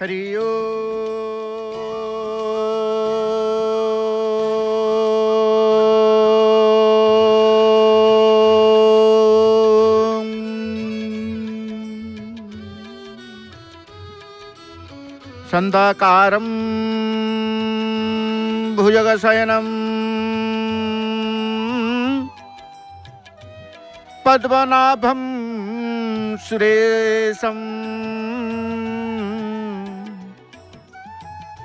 हरि ओम। संध्याकारं भुजगशयनं पद्मनाभं सुरेशं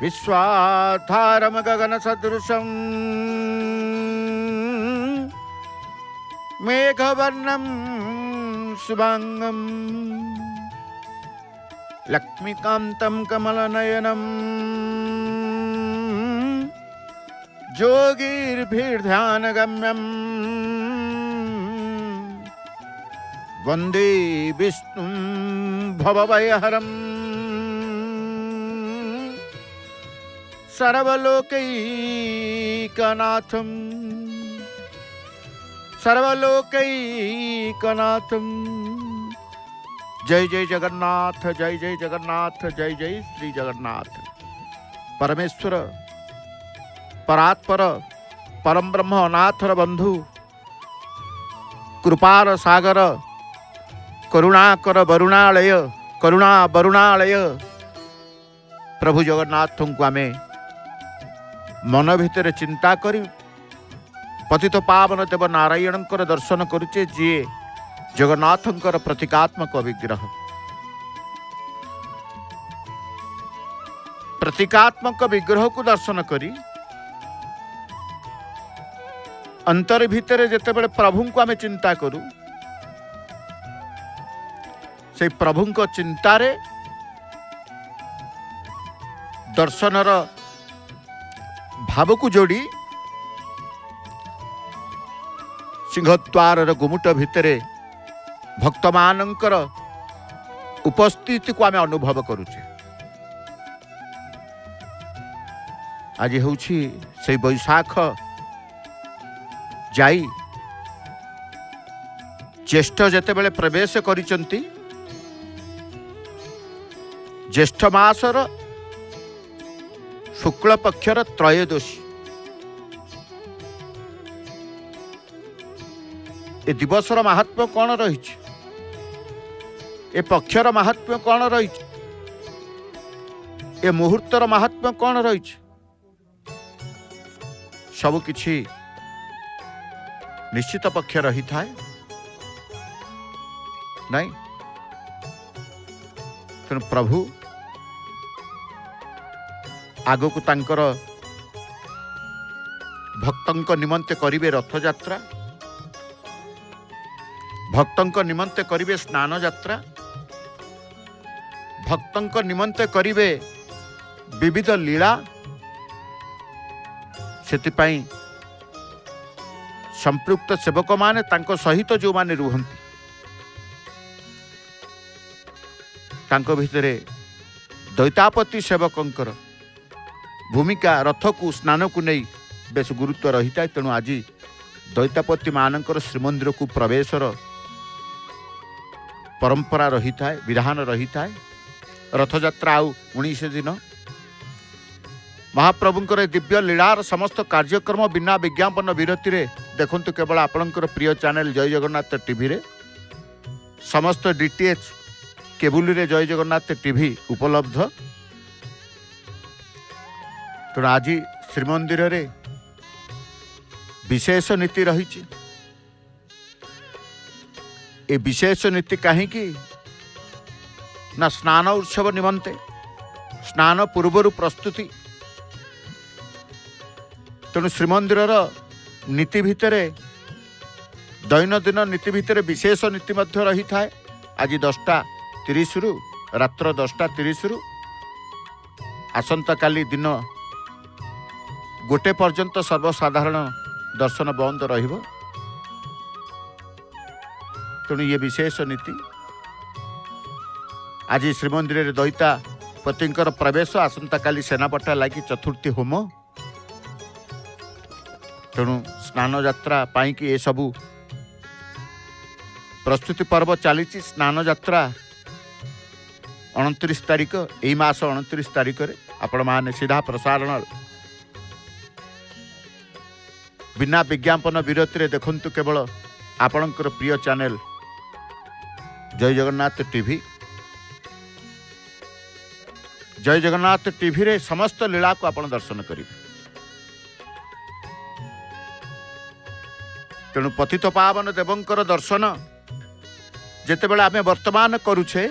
विश्वाधारं गगनसदृशं मेघवर्णं शुभांगं लक्ष्मीकान्तं कमलनयनं योगिर्भिर्ध्यानगम्यं वन्दे विष्णुं भवभयहरं सर्वलोकैकनाथं जय जय जगन्नाथ, जय जय जगन्नाथ, जय जय श्री जगन्नाथ। परमेश्वर परात्पर परम ब्रह्म अनाथर बंधु कृपार सागर करुणाकर वरुणालय करुणा वरुणालय प्रभु जगन्नाथ को आम मन भितर चिंता करी पतित पावन देव नारायण दर्शन करुचे जी जगन्नाथंकर प्रतीकात्मक विग्रह। प्रतीकात्मक विग्रह को दर्शन करी अंतर भितर जेतेबेले प्रभु को आम चिंता करू से प्रभु को चिंतारे दर्शनर भाव को जोड़ी सिंहद्वार गुमुट भितरे भक्त मानकर उपस्थिति को आम अनुभव करुचे। आज हूँ से बैशाख जाई ज्येष्ठ जेतेबेले प्रवेश करिसंती ज्येष्ठ मासर शुक्ल पक्षर त्रयोदशी ए दिवसर महात्म्य कौन रही ए पक्षर महात्म्य कौन रही ए मुहूर्तर महात्म्य कौन रही सब किछि निश्चित पक्ष रही थाए नहीं तेणु प्रभु आगो को तांकर भक्तंक निमंते करिवे रथ यात्रा भक्तंक निमंते करिवे स्नान यात्रा भक्तंक निमंते करिवे विविध लीला सेतिपाई संपृक्त सेवक माने तांको सहित जो माने रुहंती तांको भितरे दैतापति सेवकंकर भूमिका रथ को स्नान को नहीं बेस गुरुत्व रही था। तेणु आज दैतापति मानकर श्रीमंदिर को प्रवेशर परंपरा रही था विधान रही था। रथयात्रा आउ 19 दिन महाप्रभुंकर दिव्य लीलार समस्त कार्यक्रम बिना विज्ञापन विरति रे देखंतु केवल आपणकर प्रिय चैनल जय जगन्नाथ टीवी रे समस्त डीटीएच केबुल रे जय जगन्नाथ टीवी उपलब्ध। तो आज श्रीमंदिर रे विशेष नीति रही ए विशेष नीति कहीं ना स्नान उत्सव निमंते स्नान पूर्वर प्रस्तुति तेणु श्रीमंदिर नीति भितर दैनंदिन नीति भितर विशेष नीति मध्य रही थाए। आज 10:30 रु रात्र 10:30 रु आसंता काली दिन 1 पर्यंत सर्वसाधारण दर्शन बंद रहिबो। तेणु ये विशेष नीति आज श्रीमंदिर दैता पतिंकर प्रवेश आसंता काली सेनापटा लगी चतुर्थी होम। तेणु स्नान यात्रा पाई कि ए सबू प्रस्तुति पर्व चली स्नान यात्रा 29 तारिख यही मास 29 तारिख रे आपण माने सीधा प्रसारण बिना विज्ञापन विरति रे देखंतु केवल आपणकर प्रिय चैनल जय जगन्नाथ टीवी। जय जगन्नाथ टीवी रे समस्त लीला को आपण दर्शन करिवे। तेणु पतित पावन देवंकर दर्शन जेतेबेले आमे वर्तमान करूछे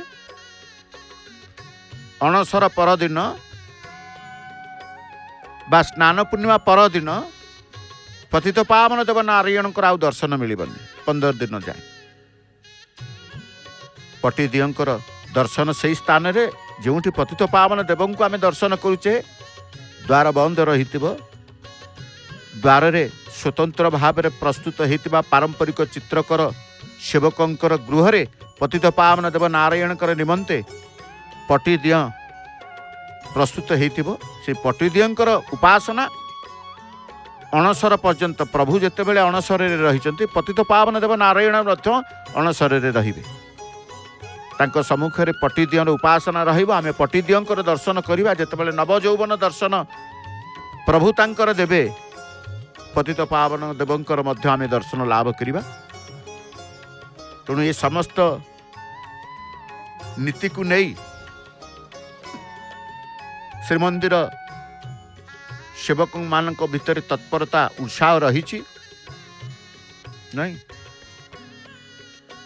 अणसर परदिन बा स्नान पूर्णिमा परदिन पतित पावन देव नारायण आउ दर्शन मिलबनी 15 दिन जाए। पटी दियंकर दर्शन से स्थान रे जोठी पतित पावन देवं को आमे दर्शन करूचे द्वार बंद रही द्वार रे स्वतंत्र भाव में प्रस्तुत होता पारंपरिक चित्रकर सेवकंकर गृह रे पतित पावन देव नारायण निमंते पटीदिय प्रस्तुत हो पटीदियंकर उपासना अणसर पर्यंत प्रभु जितेबले अणसर रही पतित पावन देव नारायण अणसर रहिबे। तांको सम्मुख में पटीदियर उपासना रहिबो। पटीदियंकर दर्शन करिबा जेतेबले नवजौवन दर्शन प्रभु तांकर देवे पतित पावन देवंकर मध्य आमे दर्शन लाभ करिबा। तेणु ये समस्त नीति को नहीं श्रीमंदिर सेवक मान भितर तत्परता उत्साह रही नहीं।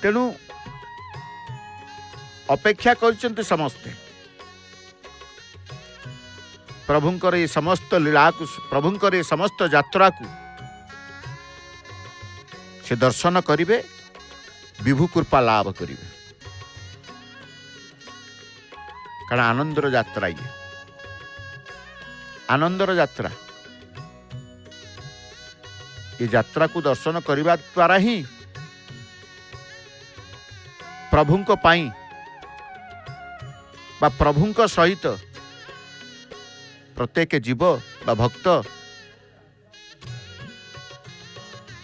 तेणु अपेक्षा कर समस्ते प्रभुंकर ये समस्त लीला को प्रभुंकर ये समस्त यात्रा को से दर्शन करिवे विभु कृपा लाभ करिवे। कारण आनंदर यात्रा ये आनंदर यात्रा ये यात्रा को दर्शन करने द्वारा ही प्रभुंक पाई बा प्रभुंक सहित प्रत्येक जीव बा भक्त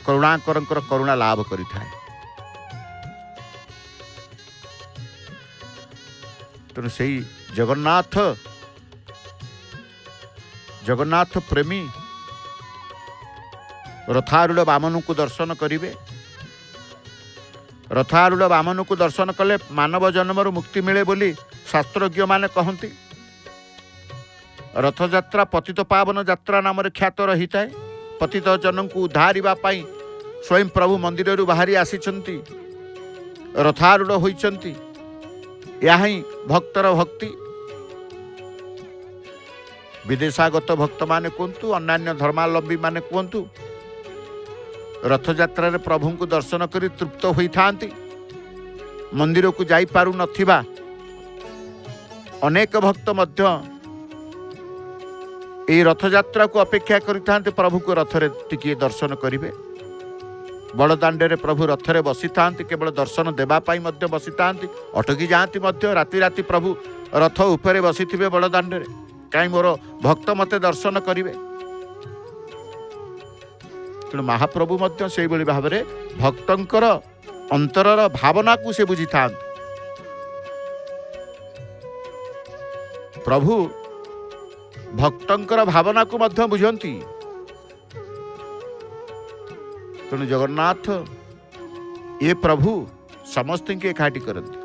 करुणाकर करुणा लाभ करिथाए। तेणु से जगन्नाथ प्रेमी रथारूढ़ वामन को दर्शन करिवे। रथारूढ़ वामन को दर्शन कले मानव जन्मर मुक्ति मिले बोली शास्त्रज्ञ माने कहती। रथ यात्रा पतित पावन यात्रा नाम ख्यात रही है। पतित जन को उद्धारिबा पाई स्वयं प्रभु मंदिर बाहरी आसीचंती रथारूढ़ होइचंती। यह ही भक्तर भक्ति विदेशागत भक्त माने कहतु अन्य धर्मावलंबी माने कहतु रथ यात्रा रे प्रभु को दर्शन करी तृप्त होई थांती। मंदिर को जाई पारु नथिबा अनेक भक्त मध्य ए रथ यात्रा को अपेक्षा करि थांते प्रभु को रथरे टिके दर्शन करिवे। बड़दाण्डे रे प्रभु रथरे बसी थांती केवल दर्शन देबा पाई मध्य बसी थांती अटकी जाती मध्य राति राति प्रभु रथ उपरे बसी थिबे बड़दाण्डे रे कहीं मोर भक्त मते दर्शन करिवे। तेणु महाप्रभु मध्य से भली भाव में भक्तंकर अंतरर भावना को से बुझी था। प्रभु भक्तंकर भावना को मध्य बुझंती। तेणु जगन्नाथ ये प्रभु समस्त के एकाठी करती।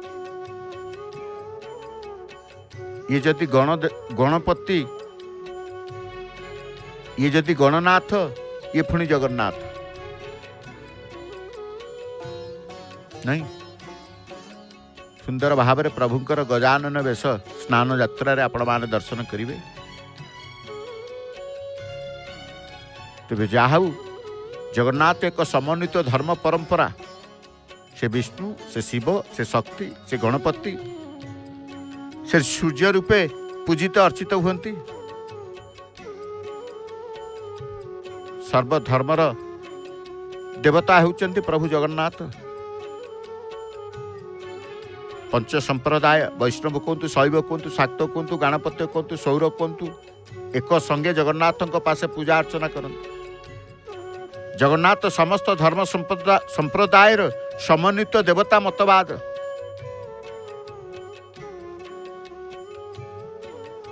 ये जदि गणपति ये जदि गणनाथ ये पुणी जगन्नाथ नहीं। सुंदर भाव में प्रभुंकर गजानन वेश स्नान यात्रा रे आपण माने दर्शन करिवे। तेबे जाहु जगन्नाथ एक समन्वित धर्म परंपरा से विष्णु से शिव से शक्ति से गणपति से सूर्य रूपे पूजित अर्चित हुंती। सर्वधर्मर देवता होउचंती प्रभु जगन्नाथ। पंच संप्रदाय वैष्णव कहतु शैव कहतु शाक्त कहतु गणपत्य कहतु सौर कहतु एक संगे जगन्नाथ पासे पूजा अर्चना करते। जगन्नाथ समस्त धर्म संप्रदायर समन्वित देवता मतवाद।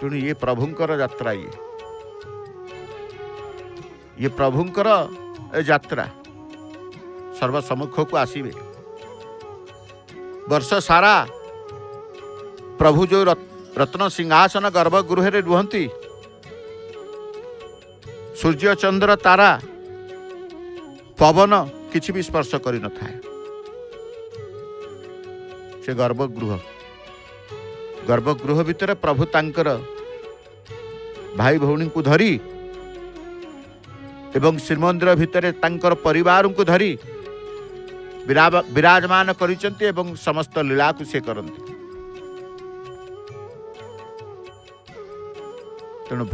तेणु ये प्रभुंकर यात्रा, ये प्रभुंकर यात्रा सर्वसम्मुख को आसीबे। वर्ष सारा प्रभु जो रत्न सिंहासन गर्भगृह रे रुहंती, सूर्य चंद्र तारा पवन किछि भी स्पर्श करि न थाए। से गर्भगृह भितर प्रभु तांकर भाई भौणी को धरी एवं श्रीमंदिर भितर तांकर परिवार को धरी विराजमान करिसंती एवं समस्त लीला को से करंती। तेणु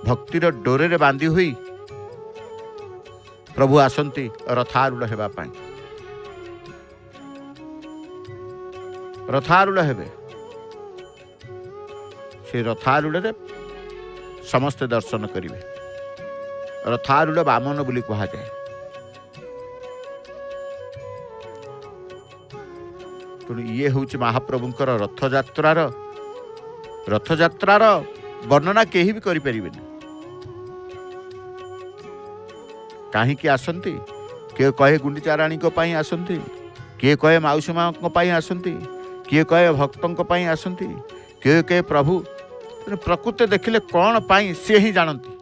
भक्तिर डोरे बांधी हुई प्रभु आसंती रथारूढ़ हेबा पाई। रथारूढ़ हेबे, से रथारूढ़ समस्ते दर्शन करिवे। रथारूढ़ बामन बोली कहा जाए। तेणु ये हूँ महाप्रभुंकर रथयात्रार वर्णना केही भी करि परिबेनि। काहींकि आसंती, किए कहे गुंडीचा राणी को पाई आसंती, किए कहे माउसी माँ को पाई आसंती, किए कहे भक्तों को पाई आसंती, किए कहे प्रभु। प्रकृति देखिले कौन पाई से ही जानती,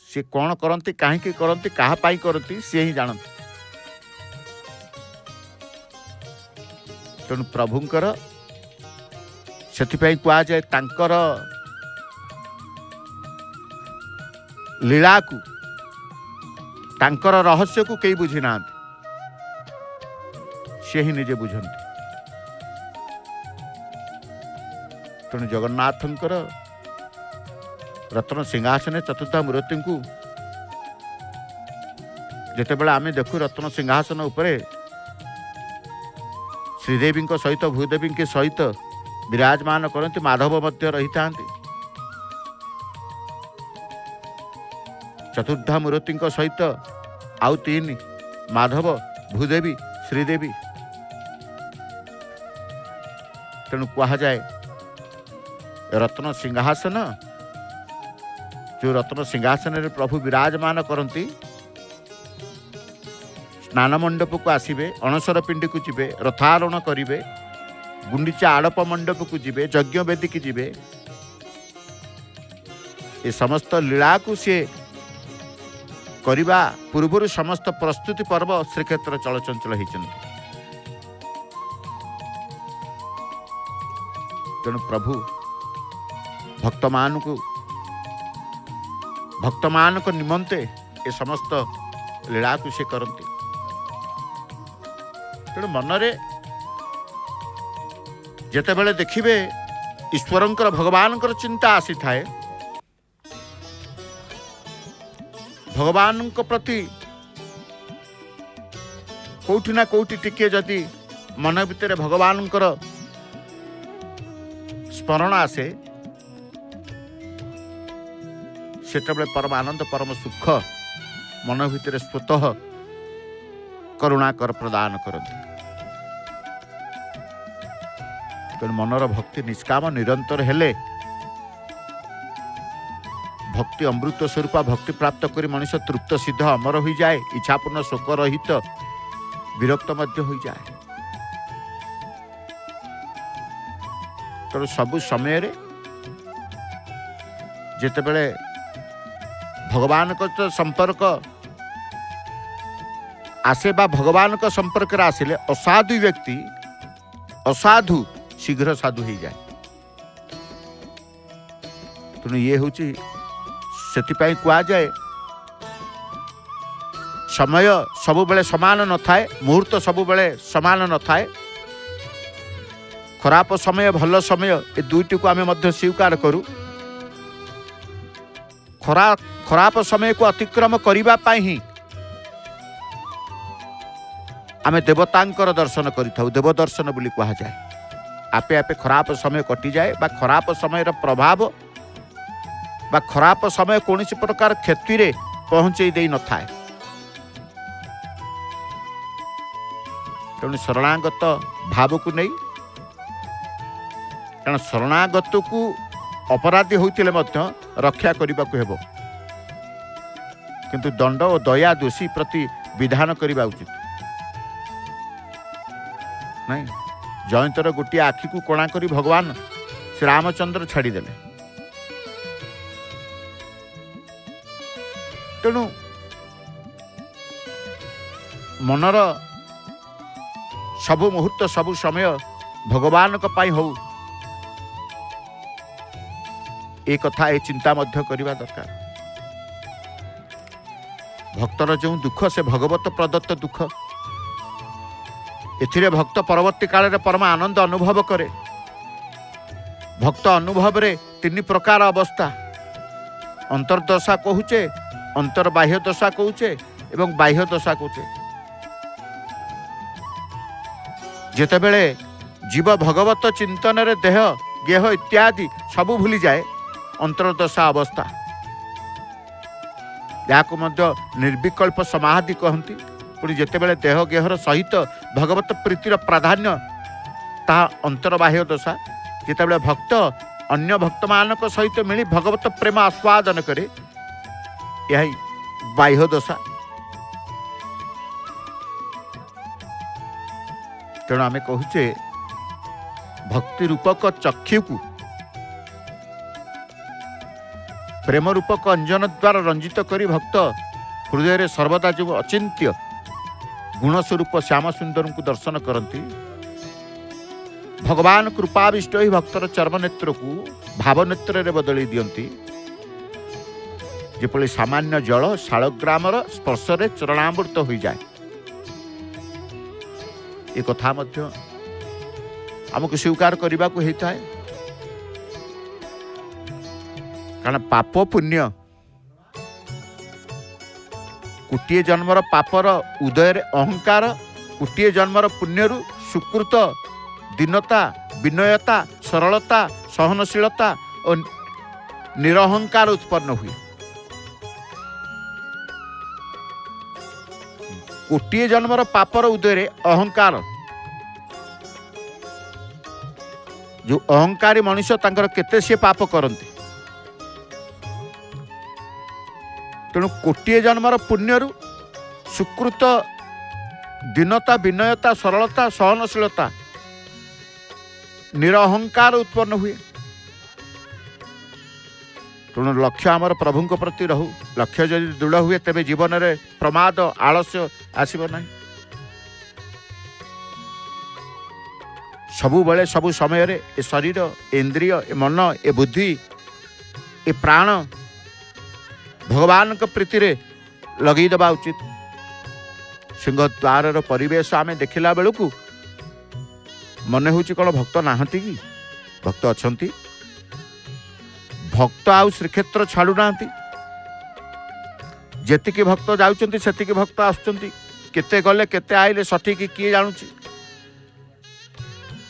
से कौन करती, काहींकि करती, काहा पाई करती, से ही जानती। तेणु प्रभुंकर सेथिपाई कुआ जाए तांकर लीला को, तांकर रहस्य को कई बुझी ना, से ही निजे बुझंती। तेणु जगन्नाथंकर रत्न सिंहासन चतुर्था मूर्ति को जितेबाला आम देखु, रत्न सिंहासन उपरे श्रीदेवी सहित भूदेवी के सहित विराजमान करते, माधव मध्य रही था। चतुर्धा मूर्ति सहित आउ तीन, माधव, भूदेवी, श्रीदेवी। तेणु कहा जाए रत्न सिंहासन, जो रत्न सिंहासन रे प्रभु विराजमान करती, स्नान मंडप को आसिबे, अणसर पिंडी को जीवे, रथारोहण करिवे, गुंडीचा आड़प मंडप को जीवे, यज्ञ वेदी की जीवे। ये समस्त लीला को सी करवा पूर्व समस्त प्रस्तुति पर्व श्रीक्षेत्र चलचंचल होती। तेणु प्रभु भक्तमान को निमंते ये समस्त लीला को से करती। तेणु मनरे जेतेबेले देखिबे ईश्वरंकर भगवानकर चिंता आसी थाए, भगवान प्रति कोठी ना कोठी टिके जदि मन भितर भगवानकर स्मरण आसे, सेतबेले परम आनंद परम सुख मन भितर स्वतः करुणाकर प्रदान करते। तेणु मनर भक्ति निष्काम निरंतर हेले भक्ति अमृत स्वरूप भक्ति प्राप्त करी मनुष्य तृप्त सिद्ध अमर हो जाए, इच्छापूर्ण शोक रहित विरक्त मध्य हो जाए। तेणु सबु समय जेतेबेले भगवान को संपर्क आसे बा भगवान को संपर्क आसिले असाधु व्यक्ति असाधु शीघ्र साधु हो जाए। तेणु ये हूँ सेतिपाई कुआ जाए समय सबुबेले समान न थाए, मुहूर्त सबुबेले समान न थाए। खराब समय भल समय ए दुईटी को आमे मध्य स्वीकार करू। खराब समय को अतिक्रम करिबा पाई ही आमे देवतांकर दर्शन करिथाउ, देव दर्शन बोली कहा जाए। आपे आपे खराब समय कटि जाए बा खराब समय प्रभाव बा खराब समय कौन प्रकार क्षति रे पहुंचे दे न थाए। तेणु शरणागत भाव को नहीं କାରଣ ଶରଣାଗତକୁ ଅପରାଧୀ ହୋଇଥିଲେ ମଧ୍ୟ ରକ୍ଷା କରିବାକୁ ହେବ, କିନ୍ତୁ ଦଣ୍ଡ ଓ ଦୟା ଦୋଷୀ ପ୍ରତି ବିଧାନ କରିବା ଉଚିତ ନାଇଁ। ଜୟନ୍ତର ଗୋଟିଏ ଆଖିକୁ କଣା କରି ଭଗବାନ ଶ୍ରୀରାମଚନ୍ଦ୍ର ଛାଡ଼ିଦେଲେ। ତେଣୁ ମନର ସବୁ ମୁହୂର୍ତ୍ତ ସବୁ ସମୟ ଭଗବାନଙ୍କ ପାଇଁ ହଉ, ଏ କଥା ଏ ଚିନ୍ତା ମଧ୍ୟ କରିବା ଦରକାର। ଭକ୍ତର ଯେଉଁ ଦୁଃଖ ସେ ଭଗବତ ପ୍ରଦତ୍ତ ଦୁଃଖ, ଏଥିରେ ଭକ୍ତ ପରବର୍ତ୍ତୀ କାଳରେ ପରମ ଆନନ୍ଦ ଅନୁଭବ କରେ। ଭକ୍ତ ଅନୁଭବରେ ତିନି ପ୍ରକାର ଅବସ୍ଥା, ଅନ୍ତର୍ଦଶା କହୁଛେ, ଅନ୍ତର୍ବାହ୍ୟ ଦଶା କହୁଛେ ଏବଂ ବାହ୍ୟ ଦଶା କହୁଛେ। ଯେତେବେଳେ ଜୀବ ଭଗବତ ଚିନ୍ତନରେ ଦେହ ଗେହ ଇତ୍ୟାଦି ସବୁ ଭୁଲିଯାଏ, ଅନ୍ତର୍ଦଶା ଅବସ୍ଥା, ଯାହାକୁ ମଧ୍ୟ ନିର୍ବିକଳ୍ପ ସମାଧି କହନ୍ତି। ପୁଣି ଯେତେବେଳେ ଦେହ ଗେହର ସହିତ ଭଗବତ ପ୍ରୀତିର ପ୍ରାଧାନ୍ୟ, ତାହା ଅନ୍ତର୍ବାହ୍ୟ ଦଶା। ଯେତେବେଳେ ଭକ୍ତ ଅନ୍ୟ ଭକ୍ତମାନଙ୍କ ସହିତ ମିଳି ଭଗବତ ପ୍ରେମ ଆସ୍ୱାଦନ କରେ, ଏହା ବାହ୍ୟ ଦଶା। ତେଣୁ ଆମେ କହୁଛେ ଭକ୍ତି ରୂପକ ଚକ୍ଷୁକୁ ପ୍ରେମ ରୂପକ ଅଞ୍ଜନ ଦ୍ୱାରା ରଞ୍ଜିତ କରି ଭକ୍ତ ହୃଦୟରେ ସର୍ବଦା ଯେଉଁ ଅଚିନ୍ତ୍ୟ ଗୁଣ ସ୍ୱରୂପ ଶ୍ୟାମ ସୁନ୍ଦରଙ୍କୁ ଦର୍ଶନ କରନ୍ତି, ଭଗବାନ କୃପାବିଷ୍ଟ ହୋଇ ଭକ୍ତର ଚର୍ମନେତ୍ରକୁ ଭାବନେତ୍ରରେ ବଦଳେଇ ଦିଅନ୍ତି। ଯେପରି ସାମାନ୍ୟ ଜଳ ଶାଳଗ୍ରାମର ସ୍ପର୍ଶରେ ଚରଣାମୃତ ହୋଇଯାଏ। ଏ କଥା ମଧ୍ୟ ଆମକୁ ସ୍ୱୀକାର କରିବାକୁ ହେଇଥାଏ। କାରଣ ପାପ ପୁଣ୍ୟ, କୋଟିଏ ଜନ୍ମର ପାପର ଉଦୟରେ ଅହଙ୍କାର, କୋଟିଏ ଜନ୍ମର ପୁଣ୍ୟରୁ ସୁକୃତ ଦୀନତା, ବିନୟତା, ସରଳତା, ସହନଶୀଳତା ଓ ନିରହଙ୍କାର ଉତ୍ପନ୍ନ ହୁଏ। କୋଟିଏ ଜନ୍ମର ପାପର ଉଦୟରେ ଅହଙ୍କାର, ଯେଉଁ ଅହଙ୍କାରୀ ମଣିଷ ତାଙ୍କର କେତେ ସିଏ ପାପ କରନ୍ତି। ତେଣୁ କୋଟିଏ ଜନ୍ମର ପୁଣ୍ୟରୁ ସୁକୃତ ଦୀନତା, ବିନୟତା, ସରଳତା, ସହନଶୀଳତା, ନିରହଙ୍କାର ଉତ୍ପନ୍ନ ହୁଏ। ତେଣୁ ଲକ୍ଷ୍ୟ ଆମର ପ୍ରଭୁଙ୍କ ପ୍ରତି ରହୁ। ଲକ୍ଷ୍ୟ ଯଦି ଦୃଢ଼ ହୁଏ, ତେବେ ଜୀବନରେ ପ୍ରମାଦ, ଆଳସ୍ୟ ଆସିବ ନାହିଁ। ସବୁବେଳେ ସବୁ ସମୟରେ ଏ ଶରୀର, ଇନ୍ଦ୍ରିୟ, ଏ ମନ, ଏ ବୁଦ୍ଧି, ଏ ପ୍ରାଣ ଭଗବାନଙ୍କ ପ୍ରୀତିରେ ଲଗେଇ ଦେବା ଉଚିତ। ସିଂହଦ୍ୱାରର ପରିବେଶ ଆମେ ଦେଖିଲା ବେଳକୁ ମନେ ହେଉଛି କ'ଣ ଭକ୍ତ ନାହାନ୍ତି କି? ଭକ୍ତ ଅଛନ୍ତି। ଭକ୍ତ ଆଉ ଶ୍ରୀକ୍ଷେତ୍ର ଛାଡ଼ୁନାହାନ୍ତି। ଯେତିକି ଭକ୍ତ ଯାଉଛନ୍ତି ସେତିକି ଭକ୍ତ ଆସୁଛନ୍ତି। କେତେ ଗଲେ କେତେ ଆଇଲେ ସଠିକ କିଏ ଜାଣୁଛି?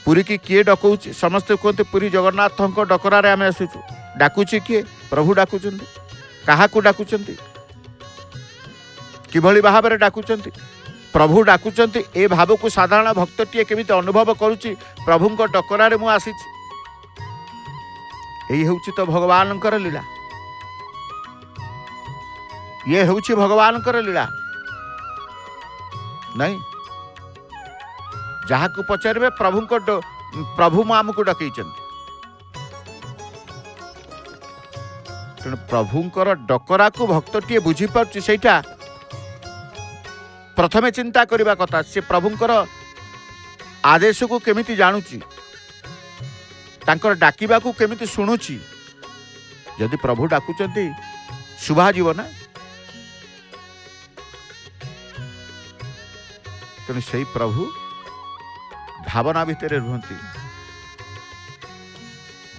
ପୁରୀକି କିଏ ଡକଉଛି? ସମସ୍ତେ କୁହନ୍ତି ପୁରୀ ଜଗନ୍ନାଥଙ୍କ ଡକରାରେ ଆମେ ଆସିଛୁ। ଡାକୁଛି କିଏ? ପ୍ରଭୁ ଡାକୁଛନ୍ତି। କାହାକୁ ଡାକୁଛନ୍ତି? କିଭଳି ଭାବରେ ଡାକୁଛନ୍ତି? ପ୍ରଭୁ ଡାକୁଛନ୍ତି। ଏ ଭାବକୁ ସାଧାରଣ ଭକ୍ତଟିଏ କେମିତି ଅନୁଭବ କରୁଛି? ପ୍ରଭୁଙ୍କ ଡକରାରେ ମୁଁ ଆସିଛି। ଏଇ ହେଉଛି ତ ଭଗବାନଙ୍କର ଲୀଳା। ଇଏ ହେଉଛି ଭଗବାନଙ୍କର ଲୀଳା ନାଇଁ? ଯାହାକୁ ପଚାରିବେ ପ୍ରଭୁ ଆମକୁ ଡକେଇଛନ୍ତି। ତେଣୁ ପ୍ରଭୁଙ୍କର ଡକରାକୁ ଭକ୍ତଟିଏ ବୁଝିପାରୁଛି, ସେଇଟା ପ୍ରଥମେ ଚିନ୍ତା କରିବା କଥା। ସେ ପ୍ରଭୁଙ୍କର ଆଦେଶକୁ କେମିତି ଜାଣୁଛି? ତାଙ୍କର ଡାକିବାକୁ କେମିତି ଶୁଣୁଛି? ଯଦି ପ୍ରଭୁ ଡାକୁଛନ୍ତି ଶୁଭାଯିବ ନା। ତେଣୁ ସେଇ ପ୍ରଭୁ ଭାବନା ଭିତରେ ରୁହନ୍ତି।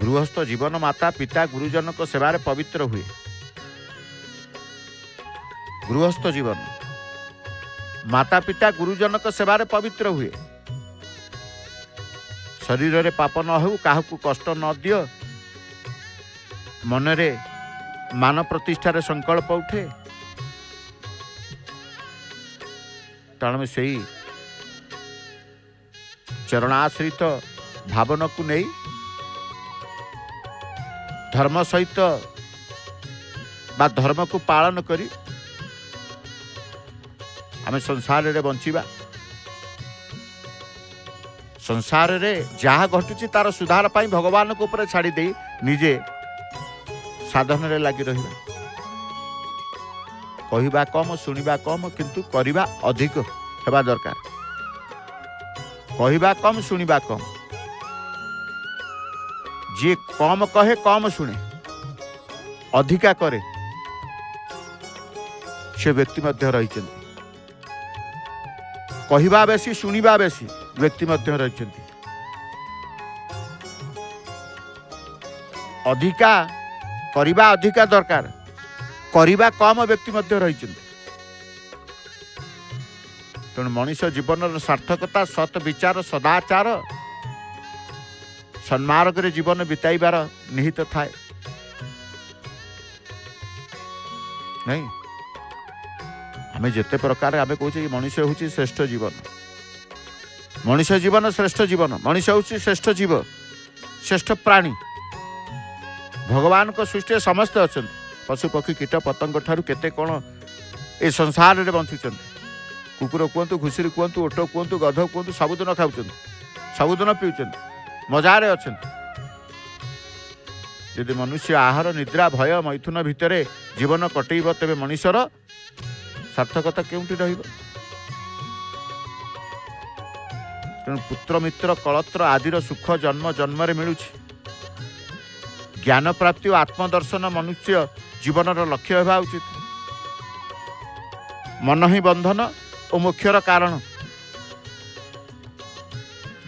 ଗୃହସ୍ଥ ଜୀବନ ମାତା ପିତା ଗୁରୁଜନଙ୍କ ସେବାରେ ପବିତ୍ର ହୁଏ। ଗୃହସ୍ଥ ଜୀବନ ମାତା ପିତା ଗୁରୁଜନଙ୍କ ସେବାରେ ପବିତ୍ର ହୁଏ। ଶରୀରରେ ପାପ ନ ହେଉ, କାହାକୁ କଷ୍ଟ ନ ଦିଅ, ମନରେ ମାନ ପ୍ରତିଷ୍ଠାରେ ସଂକଳ୍ପ ଉଠେ। ତେଣୁ ସେଇ ଚରଣାଶ୍ରିତ ଭାବନାକୁ ନେଇ धर्म सहित बा धर्म को पालन करी आम संसार रे बंचिबा। संसार रे जहाँ घटुची तार सुधार पाई भगवान को ऊपर छाड़ी दे निजे साधन रे लगी रहिबा। कहिबा कम सुनिबा कम किंतु करिबा अधिक हेबा दरकार। कहिबा कम सुनिबा कम। जे कम कहे कम शुणे अधिका करे से व्यक्ति मध्य रही। कहिबा बेसी शुणिबा बेसी व्यक्ति मध्य रही। अधिका करिबा अधिका दरकार करिबा कम व्यक्ति मध्य रही। तेणु मनुष्य जीवन सार्थकता सत विचार सदाचार सन्मार्ग रे जीवन बिताइबार निहित थाए नहीं। आमे जेते प्रकार आमे कहूँ मनुष्य हूँ श्रेष्ठ जीवन। मनुष्य जीवन श्रेष्ठ जीवन। मनुष्य हूँ श्रेष्ठ जीव श्रेष्ठ प्राणी। भगवान को सृष्टि समस्ते अच्छा पशु पक्षी कीट पतंग ठारू केते कौन ए संसार रे बंचुचंती। कुकुर कहतु घुषुरी कहतु ओट कहतु गध कहतु सबुदिन खाऊँ सबुदिन पीउं मजारे अच्छा। यदि मनुष्य आहार निद्रा भय मैथुन भितर जीवन कटेब तेरे मनुष्यर सार्थकता केउंटी रहिब। तेणु पुत्र मित्र कलत्र आदिर सुख जन्म जन्म मिलुछि। ज्ञान प्राप्ति और आत्मदर्शन मनुष्य जीवन लक्ष्य होगा उचित। मन ही बंधन और मोक्षर कारण।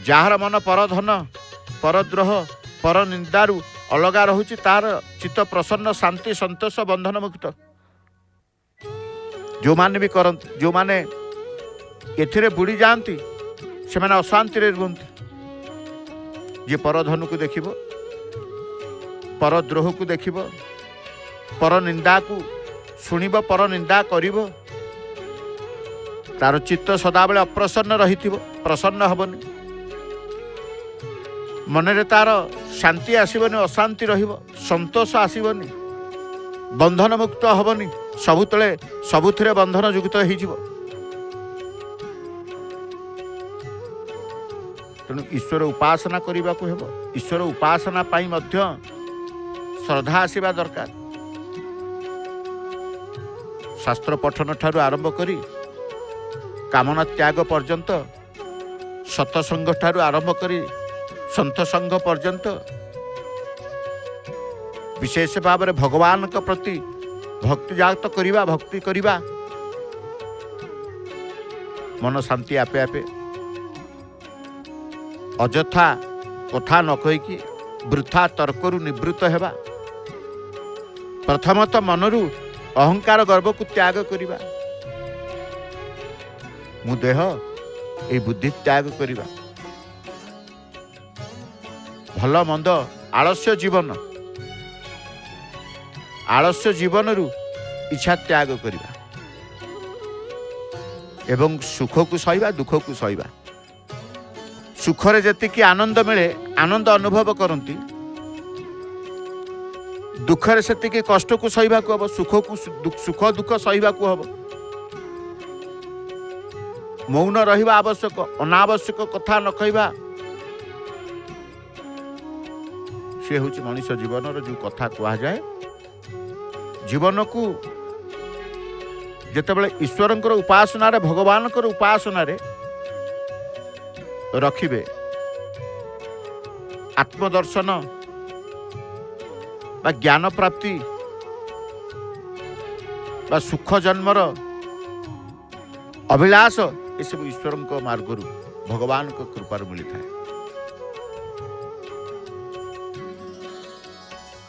जार मन परधन परद्रोह पर निंदारू अलगा रहुछि तार चित्त प्रसन्न शांति संतोष बंधन मुक्त। जो माने भी करते जो माने एथिरे बुड़ी जाती से माने अशांति रे रुहंती। जे परधन को देखिबो परद्रोह को देखिबो पर निंदा को शुणिबो पर निंदा करिबो तार चित्त सदाबेले अप्रसन्न रहिथिबो प्रसन्न हबनी। मन रे तार शांति आसीबनी अशांति रहिबो संतोष आसीबनी बंधन मुक्त हबनी सबुतले सबुथिरे बंधन युक्त होइजिबो। तेणु ईश्वर उपासना करने को हेबो। ईश्वर उपासना पाई मध्य श्रद्धा आसीबा दरकार। शास्त्र पठन ठारू आरंभ करी कामना त्याग पर्यंत सतसंग ठारू आरंभ करी संत संघ पर्यंत विशेष भाव में भगवान के प्रति भक्ति जागत करिबा भक्ति करिबा मन शांति आपे आपे अजथा कथा न कहीकि वृथा तर्करु निवृत्त हेबा। प्रथमतः मनरु अहंकार गर्व को त्याग करिबा। मु देह ए बुद्धि त्याग करिबा। भल मंद आलस्य जीवन रु इच्छा त्याग करिबा एवं सुख को सहिबा दुख को सहिबा। सुखरे जतिकी आनंद मिले आनंद अनुभव करती दुखरे सेतिकी कष्ट को सहिबा को हबो सुख दुख सहिबा को हबो। मौन रहिबा आवश्यक अनावश्यक कथा न कहिबा से हूँ मनुष्य जीवन जो कथा कह जाए। जीवन को जितेबाला ईश्वर उपासना रे भगवान उपासना रे रखिबे आत्मदर्शन बा ज्ञान प्राप्ति बा सुख जन्मर अभिलाष ये सब ईश्वर मार्ग भगवान को कृपा मिली था।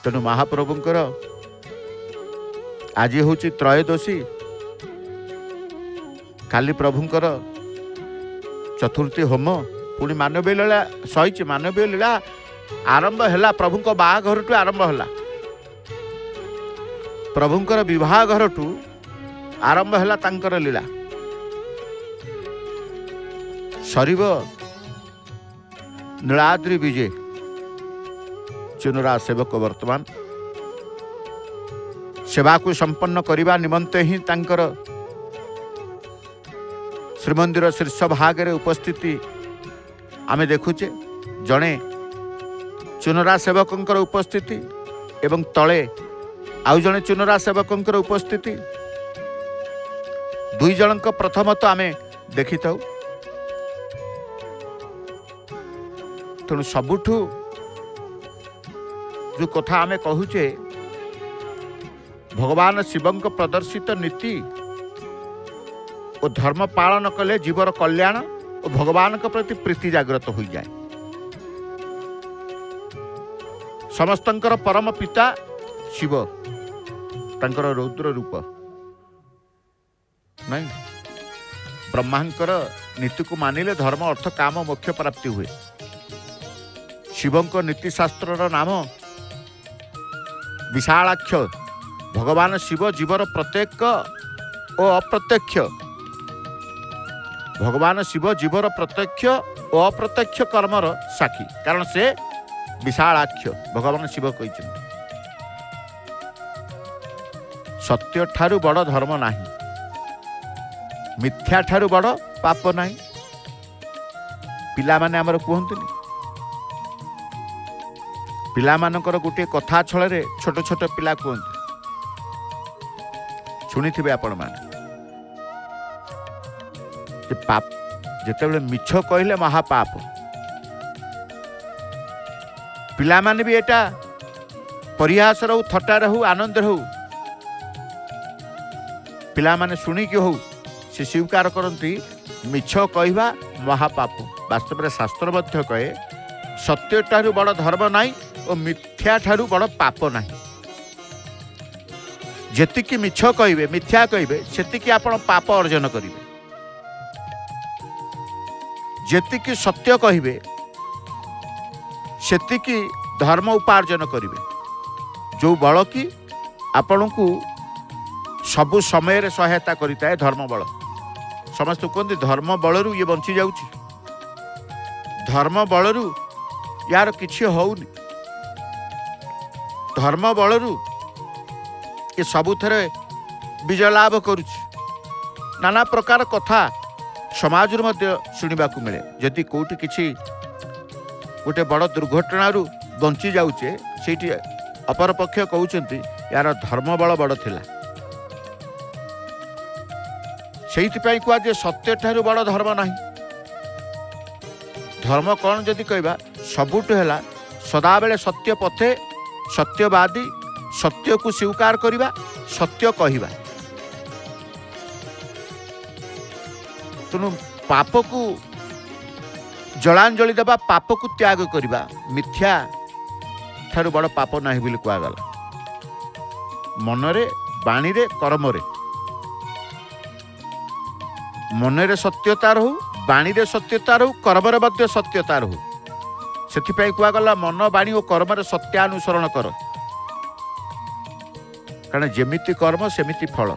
तेणु महाप्रभुंकर आज हूँ त्रयोदशी काली प्रभुंकर चतुर्थी होम पुणी मानवीय लीला सही मानवीय लीला आरंभ है प्रभु बाहाघर टू आरंभ है प्रभुंकर विवाह घर टू आरंभ है तांकर लीला सरीब नीलाद्रि विजय चुनरा सेवक वर्तमान सेवा को संपन्न करने निमंते ही तांकर श्रीमंदिर शीर्ष भाग में उपस्थिति आमे देखुचे। जड़े चुनरा सेवकंकर उपस्थिति एवं तले आउ जड़े चुनरा सेवकंकर उपस्थिति दुई जनक प्रथम तो आमे देखी था। तेणु सबुठु जो कथा आमे कहूचे भगवान शिवंक प्रदर्शित नीति और धर्म पालन कले जीवर कल्याण और भगवान के प्रति प्रीति जागृत हो जाए। समस्तंकर परम पिता शिव तांकर रौद्र रूप नहीं ब्रह्मांकर नीति को मानिले धर्म अर्थ काम मोक्ष प्राप्ति हुए। शिवंक नीति शास्त्र नाम विशालाक्ष। भगवान शिव जीवर प्रत्येक और अप्रत्यक्ष भगवान शिव जीवर प्रत्यक्ष और अप्रत्यक्ष कर्मर साक्षी कारण से विशालाक्ष भगवान शिव कहते सत्य ठारू बड़ धर्म नाही मिथ्या ठारू बड़ पाप नाही। पिला माने हमर कहंतनी पिला मानकर गोटे कथा छळे छोट छोट पिला कहंती शुणिथिबे आपण माने जे पाप जेतेबेले मिछ कहले महापाप। पिला माने भी एटा परिहास रहू थट्टा रहू आनंद रहू पिला माने शुणी कि हो से स्वीकार करती मिछ कहवा महापाप। वास्तव में शास्त्र मध्य कहे सत्य ठारू बड़ धर्म नाही और मिथ्या ठारू बड़ पाप नाही। जेतिकी मिछ कहिबे मिथ्या कहिबे सेतिकी आपण पाप अर्जन करिवे। जेतिकी सत्य कहिबे सेतिकी धर्म उपार्जन करिवे। जो बल की आपण को सबु समय सहायता करिता है धर्म बल। समस्त कहते धर्म बलरू ये बंची जाउची धर्म बलरू यार किछि होउनी धर्म बलरू ये सबु थरे विजय लाभ करुछि। नाना प्रकार कथा समाज मध्य शुणा को मिले। जदि कोठी किछि गोटे बड़ दुर्घटना बंची जाउचे सेठी अपर पक्ष कहउचंती यार धर्म बल बड़ थिला। सेइथिपाई कुआ जे सत्य ठारू बड़ धर्म नाही। धर्म कौन जदि कहबा सबुठ हैला सदा बेले सत्य पथे सत्यवादी सत्य को स्वीकार करिबा सत्य कहिबा। तेणु पाप को जलांजलि देवा पाप को त्याग करिबा मिथ्या ठारू बड़ पाप नाही बोली कुआगला। मनरे बाणी रे कर्मरे मनरे सत्यता रहू बाणी रे सत्यता रहू कर्मरे मध्य सत्यता रहू। सेथिपाई कुआगला मन बाणी और कर्मरे सत्यानुसरण कर कारण जेमिति कर्म सेमिति फल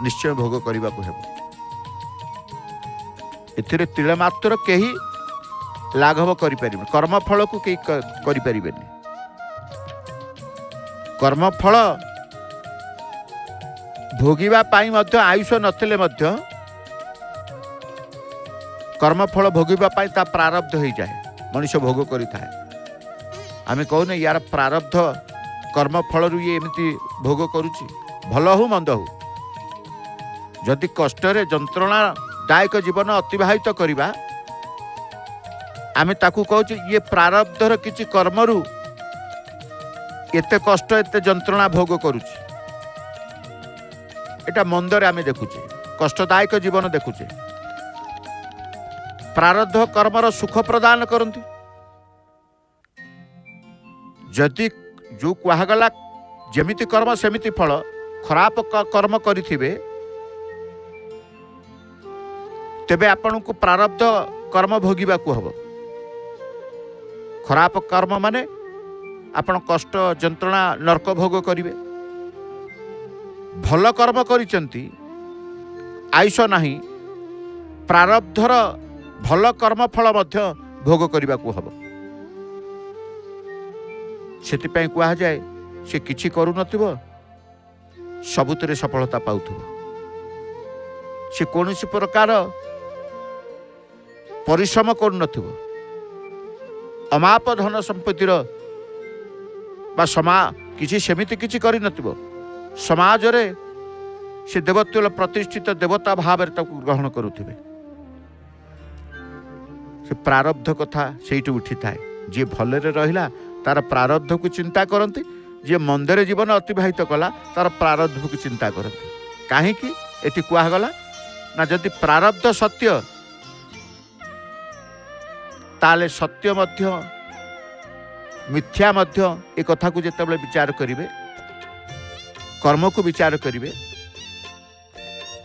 निश्चय भोग करने को हेब। एथिरे तिले मात्र केही लाघव करि परिबे कर्म फल को केही करि परिबेनी। कर्म फल भोगिबा पाई मध्य आयुष नथिले मध्य कर्म फल भोगिबा पाई ता प्रारब्ध हो जाए मनुष्य भोग करि थाए। आमे कहने यार प्रारब्ध कर्म फल रु ये एमती भोग करुछि भल हो मंद हो। जदि कष्टरे जंत्रणा दायक जीवन अतिबाहित करिबा आमे ताकू कहूँ ये प्रारब्धर किछि कर्मरु एते कष्ट एते जंत्रणा भोग करुछि। एटा मंदरे आमे देखुचे कष्टदायक जीवन देखुचे। प्रारब्ध कर्मर सुख प्रदान करती। जदि जो कहगला जेमिति कर्म सेमिति फल खराब कर्म करिथिबे तेबे आपण को प्रारब्ध कर्म भोगिबा को हबो। खराब कर्म माने आपण कष्ट जंत्रणा नरक भोग करिवे। भल कर्म करिचंती आयुष नाही प्रारब्धर भल कर्म फल मध्य भोग करने को हम। से कुआ जाए से किछि करू नथिबो सबुतरे सफलता पाउथुब से कौन प्रकार परिश्रम कर अमाप धन संपत्तिर बा किसी सेमिति किसी करि नथिबो समाज रे से देवत्व प्रतिष्ठित देवता भाव ग्रहण करुथिबे से प्रारब्ध कथा सेठी उठी थाए जी भलरे रहिला तार प्रारब्ध को चिंता करती जी मंदिर जीवन अतिवाहित कला तार प्रारब्ध को चिंता करती कहीं एटी कहगला ना जदि प्रारब्ध सत्य ताले सत्य मध्य मिथ्या मध्य ए कथा को जितेबाला विचार करेंगे कर्म को विचार करेंगे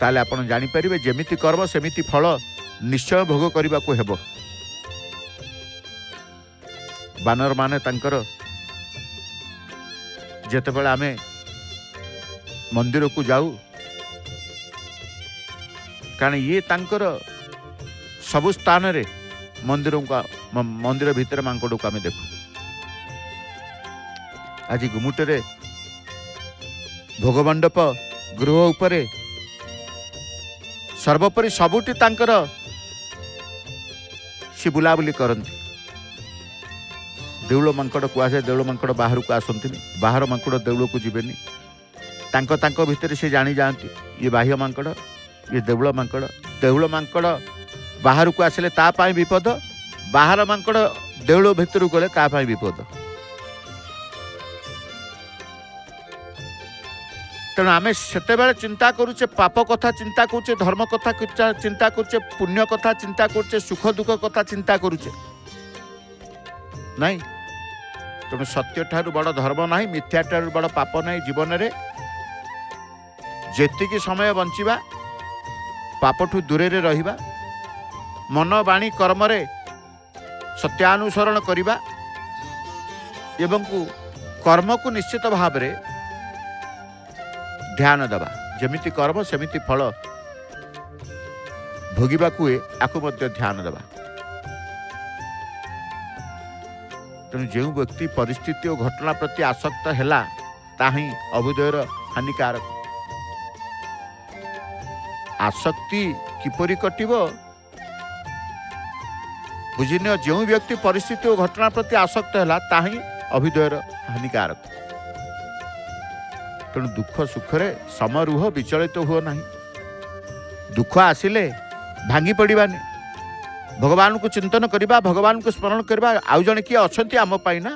ताले आपण जानीपर जमिति कर्म सेमिति फल निश्चय भोग करने को हेब बानर माने तांकर जेतेबेले आमे मंदिर को जाऊ कारण ये तांकर सबु स्थान रे मंदिर भितर मांकड़ को आमे देखू आज गुमुटे भोगमंडप गृह उपरे सर्वोपरि सबुटी तांकर सी बुलाबुली करती देउल मांकड़ कहुए देउल मांकड़ बाहर को आसती बाहर मांकड़ देउल को जीवेनि तांको भितर से जानी जाती ये बाह्य मांकड़ ये देउल मांकड़ बाहर को आसिले तापाई विपद बाहर मांकड़ देउल भितर गले तापाई विपद तेणु आम से चिंता करुचे पाप कथा चिंता करुचे धर्म कथा चिंता करुचे पुण्य कथा चिंता करुचे सुख दुख कथा चिंता करुचे नहीं तेणु सत्य ठारू बड़ धर्म ना मिथ्या ठारू बड़ पाप ना जीवन में जेतिकी समय बंचिबा पापठू दूरे रहिबा मन वाणी कर्म रे सत्यानुसरण करिबा एवं कर्म को निश्चित भाव रे ध्यान दबा जमिति कर्म सेमिति फल भोगिबा को आकु मध्य ध्यान दबा तेणु जो व्यक्ति परिस्थिति और घटना प्रति आसक्त है ताही अभुदयर हानिकारक आसक्ति किपरि कटिबो बुझिन जो व्यक्ति परिस्थिति और घटना प्रति आसक्त है ताही अभुदयर हानिकारक तेणु दुख सुखरे समरुह विचलित हुआ नहीं दुख आसिले भांगी पड़ानी भगवान को चिंतन करवा भगवान को स्मरण करवा आउ जड़े किए अच्छा आम पाई ना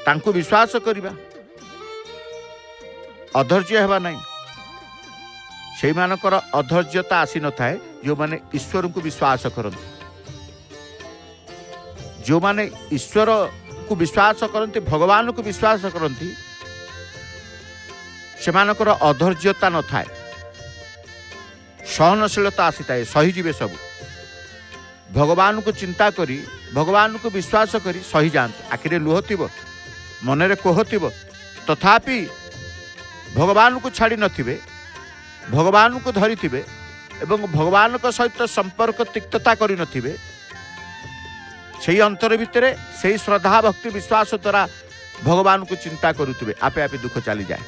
तांको विश्वास करवा अधैर्य हेबा नहीं से मानकर अधैर्यता आसी न थाए जो माने ईश्वर को विश्वास करते जो माने ईश्वर को विश्वास करते भगवान को विश्वास करती से मानकर अधैर्यता न थाए सहनशीलता आसी थाए सहीजिवे सब भगवान को चिंता करी भगवान को विश्वास करी सही जाते आखिरे लुह थी मनरे कोह थी तथापि भगवान को छाड़ी नथिबे भगवान को धरी थिबे एवं भगवान को सहित संपर्क तिक्तता करी नथिबे से अंतर भितर से श्रद्धा भक्ति विश्वास द्वारा भगवान को चिंता करुथिबे आपे आपे दुख चली जाए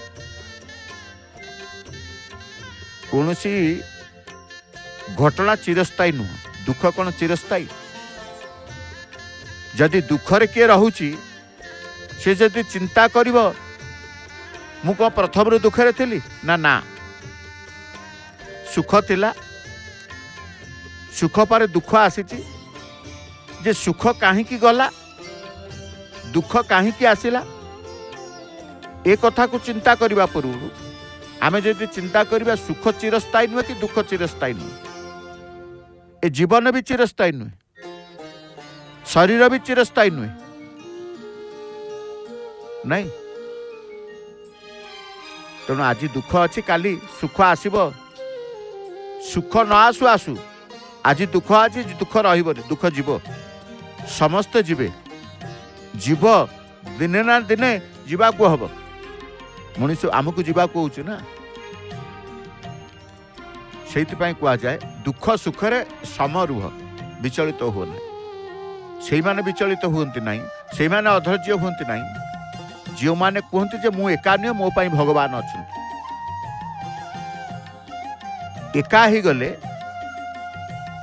कौन सी घटना चिरस्थायी नुह दुख कौन चिरस्थायी जदि दुखरे किए रहुची से जदि चिंता करिवो मु कौन प्रथम दुखरे थिली ना ना सुख थिला सुख पर दुख आसीची जे सुख काहींकी गला दुख काहींकी आसिला ए कथा को चिंता करबा पूर्व आमे जदि चिंता करबा सुख चिरस्थायी नुहे कि दुख चिरस्थायी नुहे ए जीवन भी चिरस्थायी नुहे शरीर भी चिरस्थायी नुहे नहीं तेणु आज दुख अच्छी काली सुख आसब सुख न आसु आसु आज दुख आज दुख रही दुख जीव समस्ते जीवे जीव दिने ना दिने जीवा को हम मनीष आमको जीवा को होची ना से कह जाए दुख सुखरे समरुह विचलित हो ना से माने विचलित हुंती नहीं से माने अधैर्य हुंती नहीं जो माने कहते जे मु एका नुहे मो पाई भगवान अच्छा एका ही गले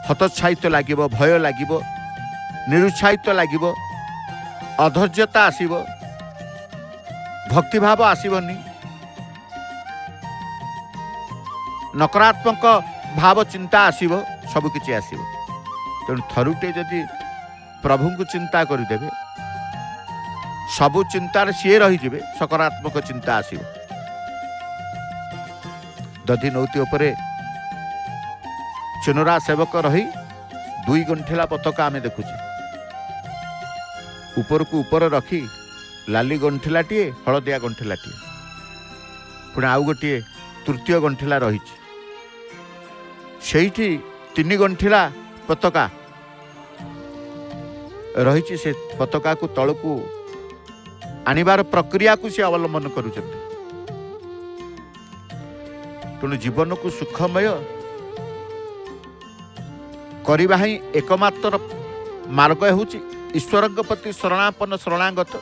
हतोत्साहित लगे भय लगे निरुत्साहित लगे अधैर्यता आसब भक्तिभाव आसबनी नकारात्मक भाव चिंता आसब सबकि आसब तेणु थरुटे जदि प्रभु को चिंता करदेवे सबु चिंतार सी रहीजे सकारात्मक चिंता आसब दधि नौती उपरे चुनरा सेवक रही 2 गंठिला पताका आमे देखुचे ऊपर को ऊपर रखी लाली गंठिलाटीए हलदिया गंठिलाटीए पुणे आउ गोटे तृतीय गंठिला रही से 3 गंठिला पताका रही से पताका को तल को आनिबार प्रक्रिया को सी अवलंबन करुछन्ते तेणु जीवन को सुखमय करवा ही एकमात्र मार्ग होची ईश्वर प्रति शरणापन्न शरणागत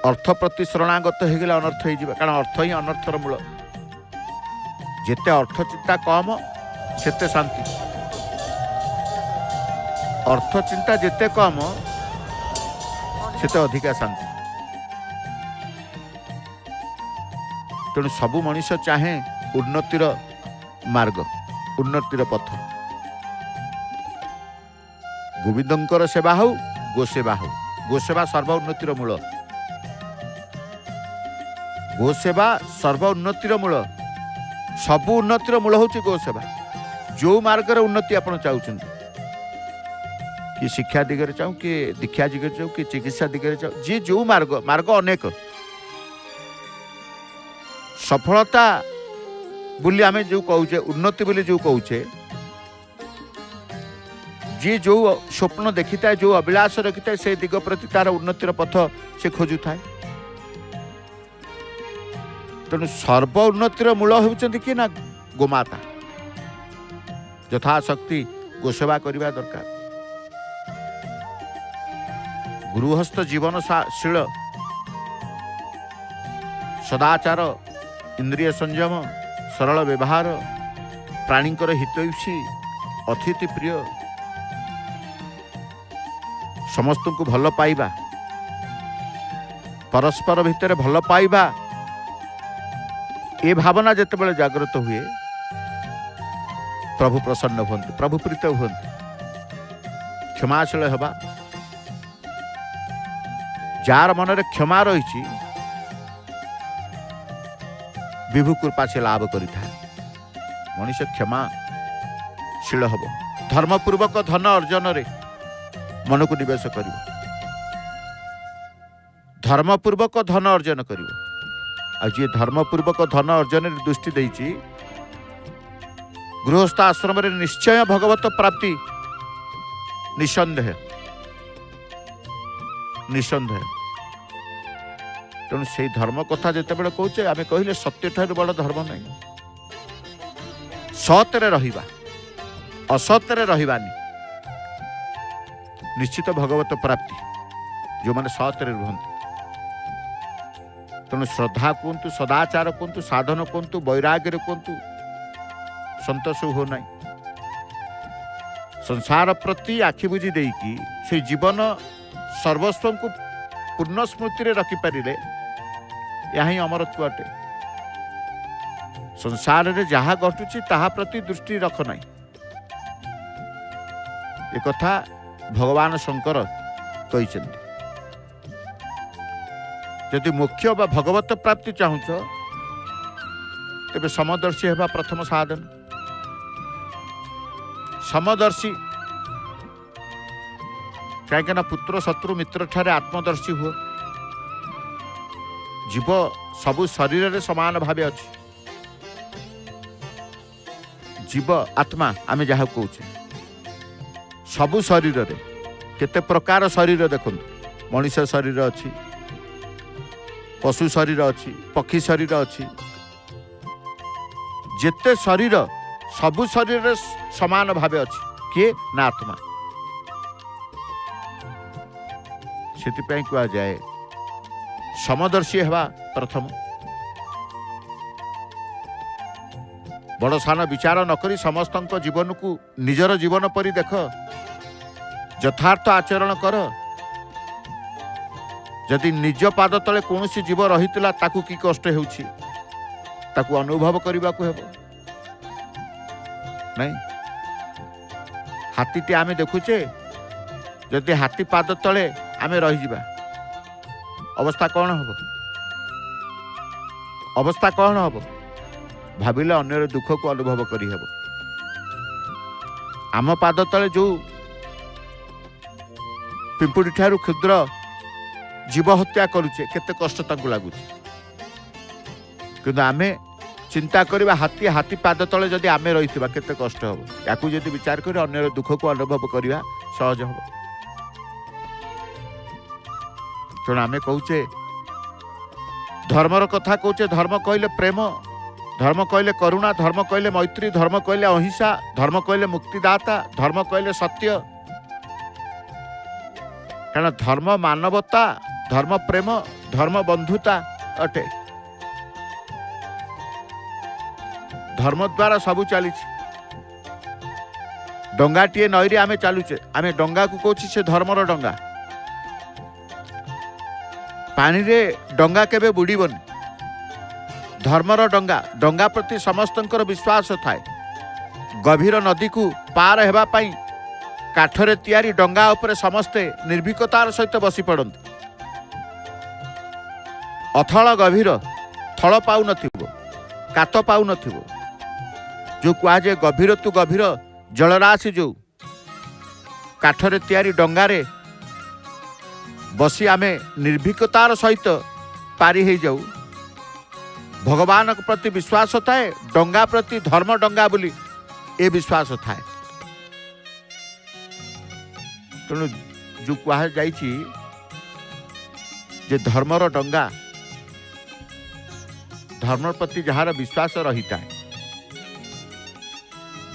अर्थ प्रति शरणागत हो गले अनर्थ हो कारण अर्थ ही अनर्थर मूल जेते अर्थ चिंता कम सेते शांति अर्थ चिंता जेते कम सेते अधिका शांति तेणु सबु मनुष्य चाहे उन्नतिर मार्ग उन्नतिर पथ गोविंदंकर सेवा हो गोसेवा सर्व उन्नतिर मूल गोसेवा सर्व उन्नतिर मूल सबु उन्नतिर मूल हूँ गोसेवा जो मार्ग उन्नति आप चाहते कि शिक्षा दिगरे चाहूँ कि दीक्षा दिगरे चाहूँ कि चिकित्सा दिगरे चाहूँ जी जो मार्ग अनेक सफलता बोली आमे जो कहूचे उन्नति बोली जो कहूचे जी जो स्वप्न देखी था जो अभिलाष रखी था से दिग प्रति तार उन्नतिर पथ से खोजु था तेणु सर्व उन्नतिर मूल होउचंती कि ना गोमाता यथाशक्ति गोसेवा करवा दरकार गृहस्थ जीवनशील सदाचार इंद्रिय संयम सरल व्यवहार प्राणीकर हितैषी अतिथि प्रिय समस्त को भल पाइबा परस्पर भितर भल पाइबा ए भावना जितेबाला जागृत हुए प्रभु प्रसन्न हुए प्रभु प्रीत हुए क्षमाशील हवा जार मन में क्षमा रही विभु कृपा से लाभ करिथा मनुष्य क्षमाशील हब धर्मपूर्वक धन अर्जन रे मन को निवेश कर धर्मपूर्वक धन अर्जन कर जी धर्मपूर्वक धन अर्जन दृष्टि देछि गृहस्थ आश्रम रे निश्चय भगवत प्राप्ति निसंदेह तेणु से धर्म कथा जिते बड़े कहे आम कहले सत्य ठार बड़ धर्म नहीं सतरे रहिबा असतरे रहिबानी निश्चित भगवत प्राप्ति जो माने सतरे रुहंती तेणु श्रद्धा कहतु सदाचार कहतु साधन कहतु वैराग्य कहतु संतोष हो ना संसार प्रति आखि बुझी देकी से जीवन सर्वस्व को पूर्ण स्मृति रखिपारे यह ही अमरत्व अटे संसार रे जहाँ घटुची ताहा प्रति दृष्टि रख ना एक कथा भगवान शंकर कहते यदि मोक्ष बा भगवत प्राप्ति चाहूच तेरे समदर्शी हेबा प्रथम साधन समदर्शी कहीं पुत्र शत्रु मित्र ठारे आत्मदर्शी हुआ जीव सबु शरीर रे समान भाव अच्छी जीव आत्मा आम जहाँ कहे सबु शरीर रे केते प्रकार शरीर देखो मनुष्य शरीर अच्छी पशु शरीर अच्छी पक्षी शरीर अच्छी जेते शरीर सबु शरीर रे समान भाव अच्छी किए ना आत्मा से कह जाए समदर्शी हेबा प्रथम। बड़ सान विचार नक समस्त जीवन को निजर जीवन परि देख, यथार्थ आचरण कर। जदि निज पाद तले कौन जीव रही ताकू कि कष्ट होउछि ताकू अनुभव करने को हेब नहीं। हाथीटे आम देखुचे, जदि हाथी पाद तले आम रही अवस्था कौन हम? अवस्था कौन हम? भाविले अन्यर दुख को अनुभव करी हेब। आम पाद तले जो पिंपुड़ी ठारू क्षुद्र जीव हत्या करुचे केते कष्ट तांकु लागुचे, किंतु आमे चिंता करबा हाथी हाथी पाद तले जदि आमे रहितबा केते कष्ट हबो। याकू जदि विचार करी अन्यर दुख को अनुभव करबा सहज हबो। तेणु आमे कहूचे धर्मर कथा कहूचे, धर्म कहले प्रेम, धर्म कहले करुणा, धर्म कहले मैत्री, धर्म कहले अहिंसा, धर्म कहले मुक्तिदाता, धर्म कहले सत्य। कारण धर्म मानवता, धर्म प्रेम, धर्म बंधुता अटे। धर्म द्वारा सबू चली। डंगाटीए नईरे आमे चलुचे, आमे डंगा को कहूँ से धर्मर डंगा। पानी रे डंगा केबे बुड़ीबनी, धर्मर डंगा। डंगा प्रति समस्तंकर विश्वास थाए। गभीर नदी को पार हेबा पाई काठरे तैयारी डंगा उपरे समस्ते निर्भीकतार सहित बसी पड़ते। अथल गभीर थल पाऊ नथिबो, कात पाऊ नथिबो, जो कहुए गभीर तु गभीर जलराशि जो काठरे तैयारी डंगारे बसी आमे निर्भीकतार सहित पारी हो जाऊ। भगवान प्रति विश्वास थाए, डंगा प्रति धर्म डंगा बोली ए विश्वास थाए। तेणु जो कह जे धर्मर डंगा, धर्म प्रति जार विश्वास रही था,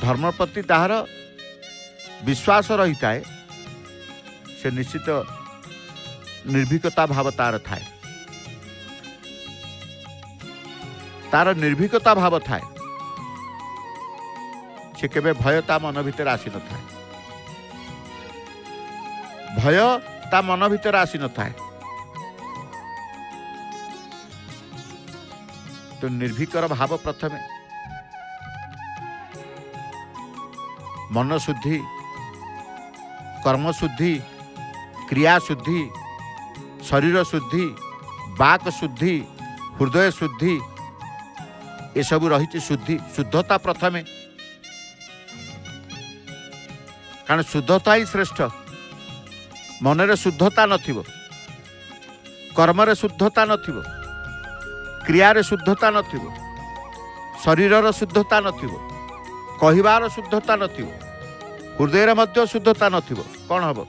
धर्म प्रति तार विश्वास रही था, से निश्चित निर्भीकता भाव तार थाए। तार निर्भीकता भाव थाए, से केबे भय ता मन भीतर आसी न थाए। भय ता मन भीतर आसी न थाए। तो निर्भीकर भाव प्रथमे मन शुद्धि, कर्म शुद्धि, क्रिया शुद्धि, शरीर शुद्धि, वाक शुद्धि, हृदय शुद्धि, ये सब रही शुद्धि। शुद्धता प्रथमे, कारण शुद्धता ही श्रेष्ठ। मनरे शुद्धता नथिबो, कर्मरे शुद्धता नथिबो, क्रियारे शुद्धता नथिबो, शरीरर शुद्धता नथिबो, कहिबार शुद्धता नथिबो, हृदय मध्य शुद्धता नथिबो, कौन हबो?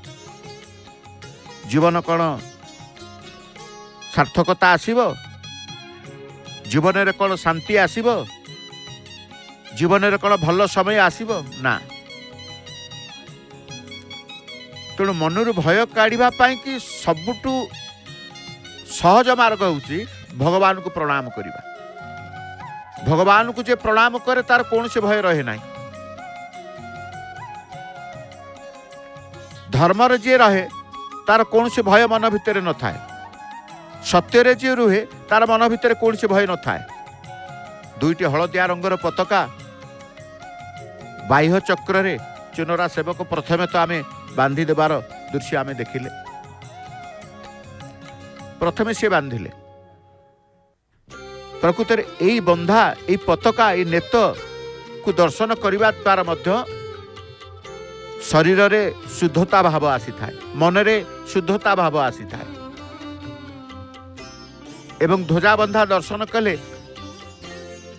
जीवन कौन सार्थकता आसीबो? जीवन रे कौन शांति आसीबो? जीवन रे कौन भल समय आसीबो? ना। तेणु मनरु भय काढ़ा कि सबुठु सहज मार्ग होउची भगवान को प्रणाम करिबा। भगवान को जे प्रणाम करे तार कौन से भय रहे नहीं। धर्म रे जे रहे तार कौन से भय मन भितर न थाए। सत्य रे जे रुहे तार मन भितर कौन से भय न थाए। दुईटी हलदिया रंगर पताका बाह्य चक्र रे चुनरा सेवक प्रथमे तो आमे बांधी देवार दृश्य आमे देखिले। प्रथमे से बांधिले। प्रकृत यही बंधा यही पताका ये नेत को दर्शन करने द्वारा मध्य शरीर रे शुद्धता भाव आसी थाए, मन रे शुद्धता भाव आसी थाए। एवं ध्वजा बंधा दर्शन कले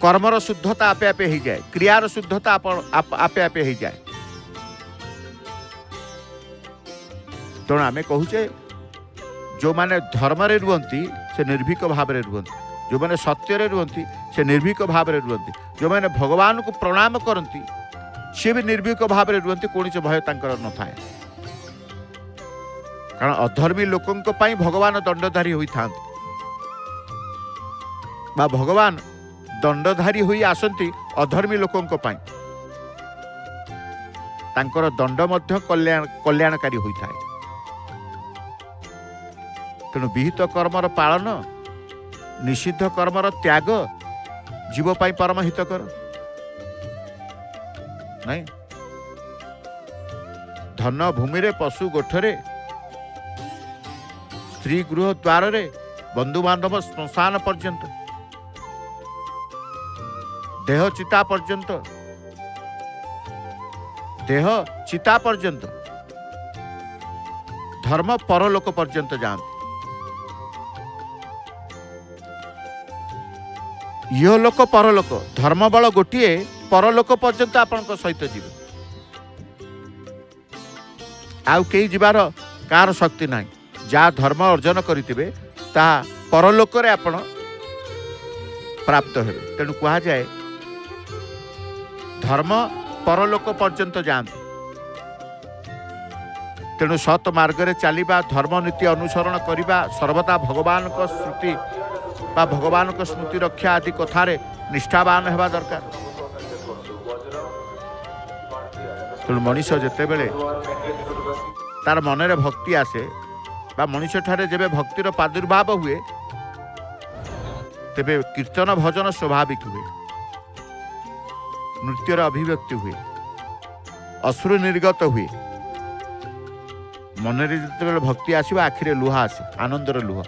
कर्मर शुद्धता आपे आपे हो जाए, क्रियार शुद्धता आपे आपे हो जाए। तेणु आमे कहूचे जो माने धर्म रे रुहंती से निर्भीक भाव रे रुहंती, जो माने सत्य रे रुहंती से निर्भीक भाव रे रुहंती, जो माने भगवान को प्रणाम करती सी भी निर्भीक भाव रे रुहंती, कौन से भय तांकर न थाए। कारण अधर्मी लोकंक पाई भगवान दंडधारी होई थांत बा भगवान दंडधारी होई आसंती अधर्मी लोकंक पाई तांकर दंड मध्य कल्याणकारी होई थाए। तेणु विहित कर्मर पालन निषिद्ध कर्मर त्याग जीव पाई परम हितकर नहीं। धन भूमि रे पशु गोठरे स्त्री गृह द्वार रे बंधु बांधव श्मशान पर्यंत देह चिता पर्यंत धर्म परलोक पर्यंत जाते। यह लोक परलोक धर्म बल गोटे परलोक पर्यंत आपण सहित जीव आउ कई जीवार कार शक्ति ना जहाँ धर्म अर्जन करिथिबे ता परलोक रे आपण प्राप्त हेबे। तेणु कहा जाए धर्म परलोक पर्यंत जाते। तेणु सत मार्ग रे चलिबा धर्म नीति अनुसरण करिबा सर्वदा भगवान को स्मृति बा भगवान को स्मृति रक्षा आदि कथारे निष्ठावान हेबा दरकार। तेणु मनीष जेते बेले तार मनरे भक्ति आसे बा मनीष ठारे जेबे भक्तिर प्रादुर्भाव हुए तेबे कीर्तन भजन स्वाभाविक हुए, नृत्यर अभिव्यक्ति हुए, अश्रु निर्गत हुए। मनरे जेते भक्ति आसीबा आखिरे लुह आसे आनंदर लुह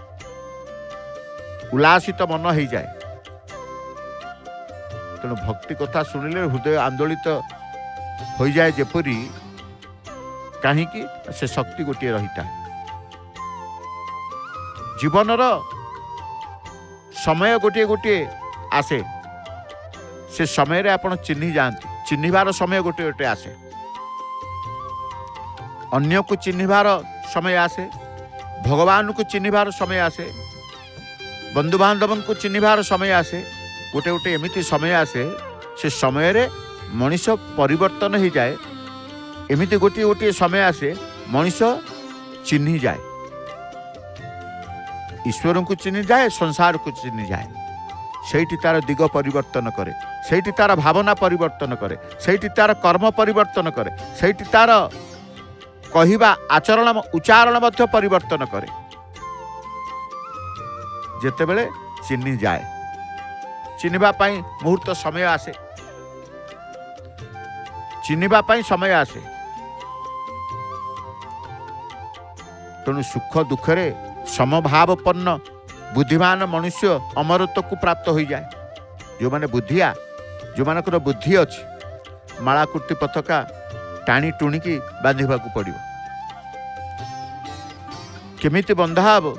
उल्लासित मन हो जाए। तेणु भक्ति कथा शुणिले हृदय आंदोलित हो जाए जेपरी कहीं से शक्ति गोटे रही था। जीवनर समय गोटे गोटे आसे से समय रे आपण चिन्ही जाती चिन्हिबार समय गोटे गोटे आसे अन्य को चिन्हिबार समय आसे भगवान को चिन्हिबार समय आसे बंधु बांधव को चिन्हिबार समय आसे गोटे गोटे एमिति समय आसे से समय रे मनीष परिवर्तन हो जाए। एमिति गोटे गोटे समय आसे मनीष चिन्ही जाए, ईश्वर को चिन्ही जाए, संसार को चिन्ही जाए। सेठी तार दिग परिवर्तन करे, सेठी तार भावना परिवर्तन करे, सेठी तार कर्म परिवर्तन करे, सेठी तार कहिबा आचरण उच्चारण मध्य परिवर्तन करे। जेतेबेले चिन्ही जाए चिन्हिबा पाई मुहूर्त समय आसे, चिन्हिबा पाई समय आसे। तेणु सुख दुखरे समभावपन्न बुद्धिमान मनुष्य अमरत्व को प्राप्त हो जाए। जो माने बुद्धिया जो मानकर बुद्धि अच्छी माला कुर्ती पताका टाणी टुणिकी बांधिबा को पड़िबो। केमिति बंधा हबो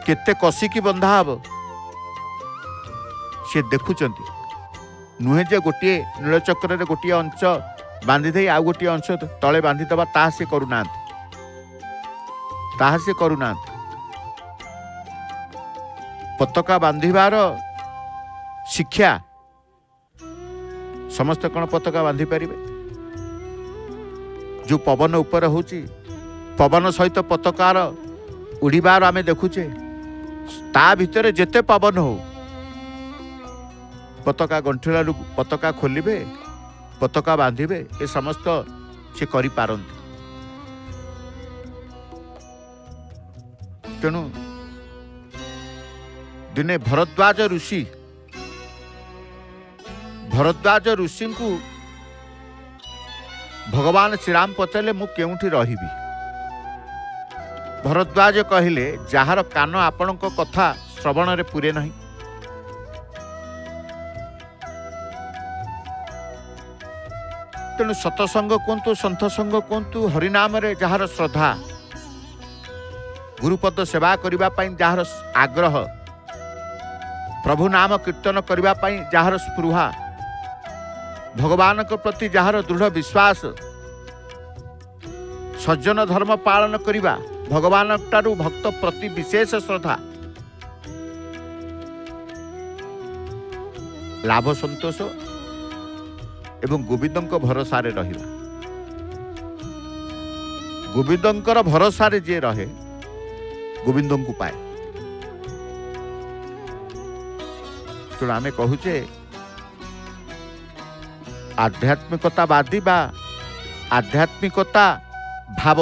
केते कसिकी बंधा हबो से देखुचंती नुहे जे गोटे नीलचक्र रे गोटे अंश बांधि दे आ गोटे अंश तले बांधि दबा ताहा से करूनांत पताका बांधिबार शिक्षा समस्त कौन पताका बांधि पारिबे। जो पवन ऊपर होची पवन सहित पताकार उड़ीबार आमे देखुचे ता भितर जेते पवन हो पताका गंठिला पताका खोलिबे पताका बांधिबे ए समस्त से करि पारंती। तेणु दिने भरद्वाज ऋषि को भगवान श्रीराम पचारे मु केउठी रहिबी। भरद्वाज कहिले जार कान आपणक कथा श्रवण रे पुरे नहीं। तेणु सतसंग कहतु सन्थ संग कहतु हरिनाम रे जार श्रद्धा गुरुपद सेवा करिबा पई जार आग्रह प्रभु नाम कीर्तन करिबा पई जार स्पृहा भगवान के प्रति जार दृढ़ विश्वास सज्जन धर्म पालन करिबा भगवान टारू भक्त प्रति विशेष श्रद्धा लाभ संतोष एवं गोविंद भरोसा रे रहिबा गोविंदंकर भरोसा रे जे रहे गोविंद को पाए। तो आम कहूचे आध्यात्मिकतावादी बा आध्यात्मिकता भाव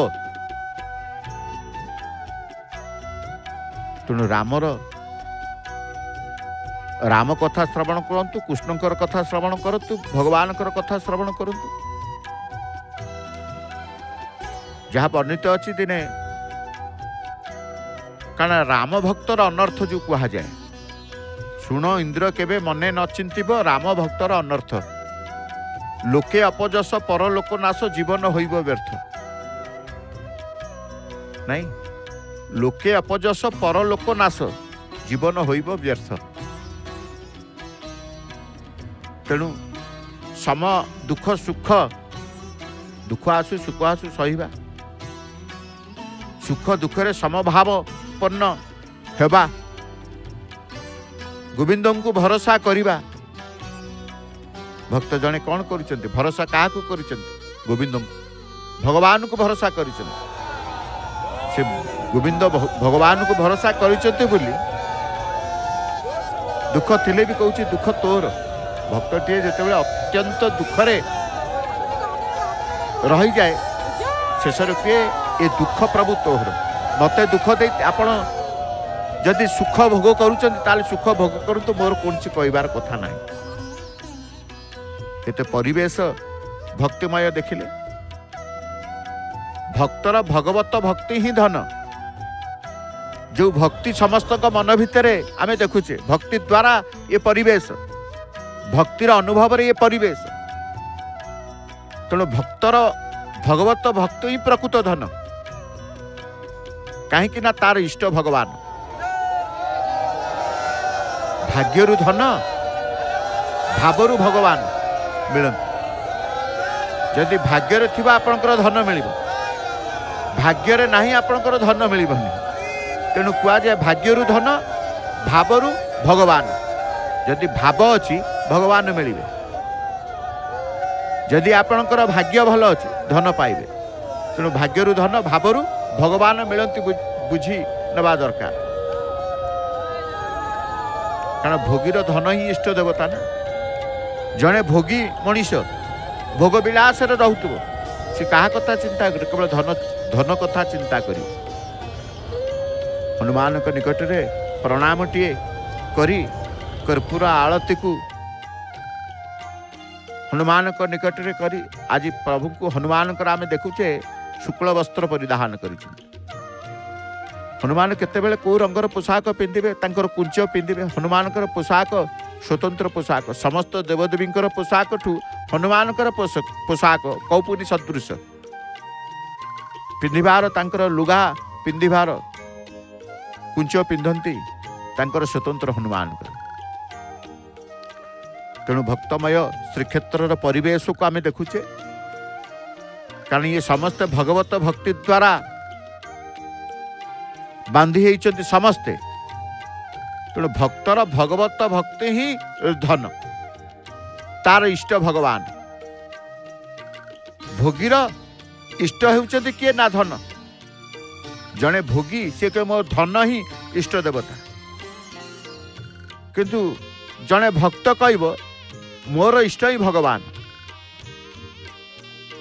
तेणु राम कथा श्रवण करंतु, कृष्णकर कथा श्रवण करतु, भगवानकर कथा श्रवण करंतु। जहाँ वर्णित अच्छी दिने कारण राम भक्तर अनर्थ जो कह जाए, शुण इंद्र केबे मने न चिंतिब राम भक्तर अनर्थ, लोके अपजस परलोक नाश जीवन होइब व्यर्थ। नहीं, लोके अपजस परलोक नाश जीवन होइब व्यर्थ। तेणु सम दुख सुख, दुख आसु सुख आसु सहिबा, सुख दुखरे समभावपन्न हेबा, गोविंद को भरोसा करिबा। भक्त जने कौन करिसेंती भरोसा काहा को करिसेंती? गोविंद को, भगवान को भरोसा करिसेंती। से गोविंद भगवान को भरोसा करिसेंती बोली दुख थिले भी कहूची दुख तोर। भक्तटीए जेतेबेले अत्यंत दुखरे रही जाए शेष रूपे ए दुख प्रभु तोहर, मते दुख दे आपण जदि सुख भोग करूचंती ताले सुख भोग करतु, मोर कोनसी कहबार कथा नाही। एते परिवेश भक्तिमय देखिले, भक्तर भगवत भक्ति ही धन। जो भक्ति समस्त मन भितरे आमे देखुचे, भक्ति द्वारा ये परिवेश, भक्तिर अनुभव रे ये परिवेश। तेणु भक्तर भगवत भक्त ही प्रकृत धन, कहीं ना तार इष्ट भगवान। भाग्यरु धन, भावरु भगवान मिलत। जदि भाग्य थिबा आपणकर धन मिलिबो, भाग्य नाही आपणकर धन मिलिबनी। तेणु कुआ जाए भाग्यरु धन, भावरु भगवान। जदि भाव अछि भगवान मिलिबे, जदि आपणकर भाग्य भल अछि धन पाइबे। तेणु भाग्यरु धन, भावरु भगवान मिलती बुझी नवा दरकार। कारण भोगीर धन ही इष्ट देवता ना। जड़े भोगी मनीष भोग विलास रोथुव, सी क्या कथा चिंता कर, केवल धन धन कथा चिंता कर। हनुमान के निकट में प्रणाम टीए करी कर्पूर आलती को हनुमान के निकट में करी आज प्रभु को हनुमान आम देखुचे शुक्ल वस्त्र परिधान कर। हनुमान केतेबेले को रंगर पोशाक पिंधिबे, तांकर कुंच पिंधिबे। हनुमान पोशाक स्वतंत्र पोशाक, समस्त देवदेवींकर पोशाक ठू हनुमान पोशाक कौपुनी सदृश पिंधिबार, तांकर लुगा पिंधिबार कुंच पिंधती तांकर स्वतंत्र हनुमान। तेणु भक्तमय श्रीक्षेत्र परिवेश को आम देखुचे, कारण ये समस्त भगवत भक्ति द्वारा बांधी होती समस्ते। तेणु भक्तर भगवत भक्ति ही धन, तार इष्ट भगवान। भोगीर इष्ट होती किए ना धन। जड़े भोगी सी कहे मोर धन ही इष्ट देवता, किंतु जड़े भक्त कहब मोर इष्ट ही भगवान।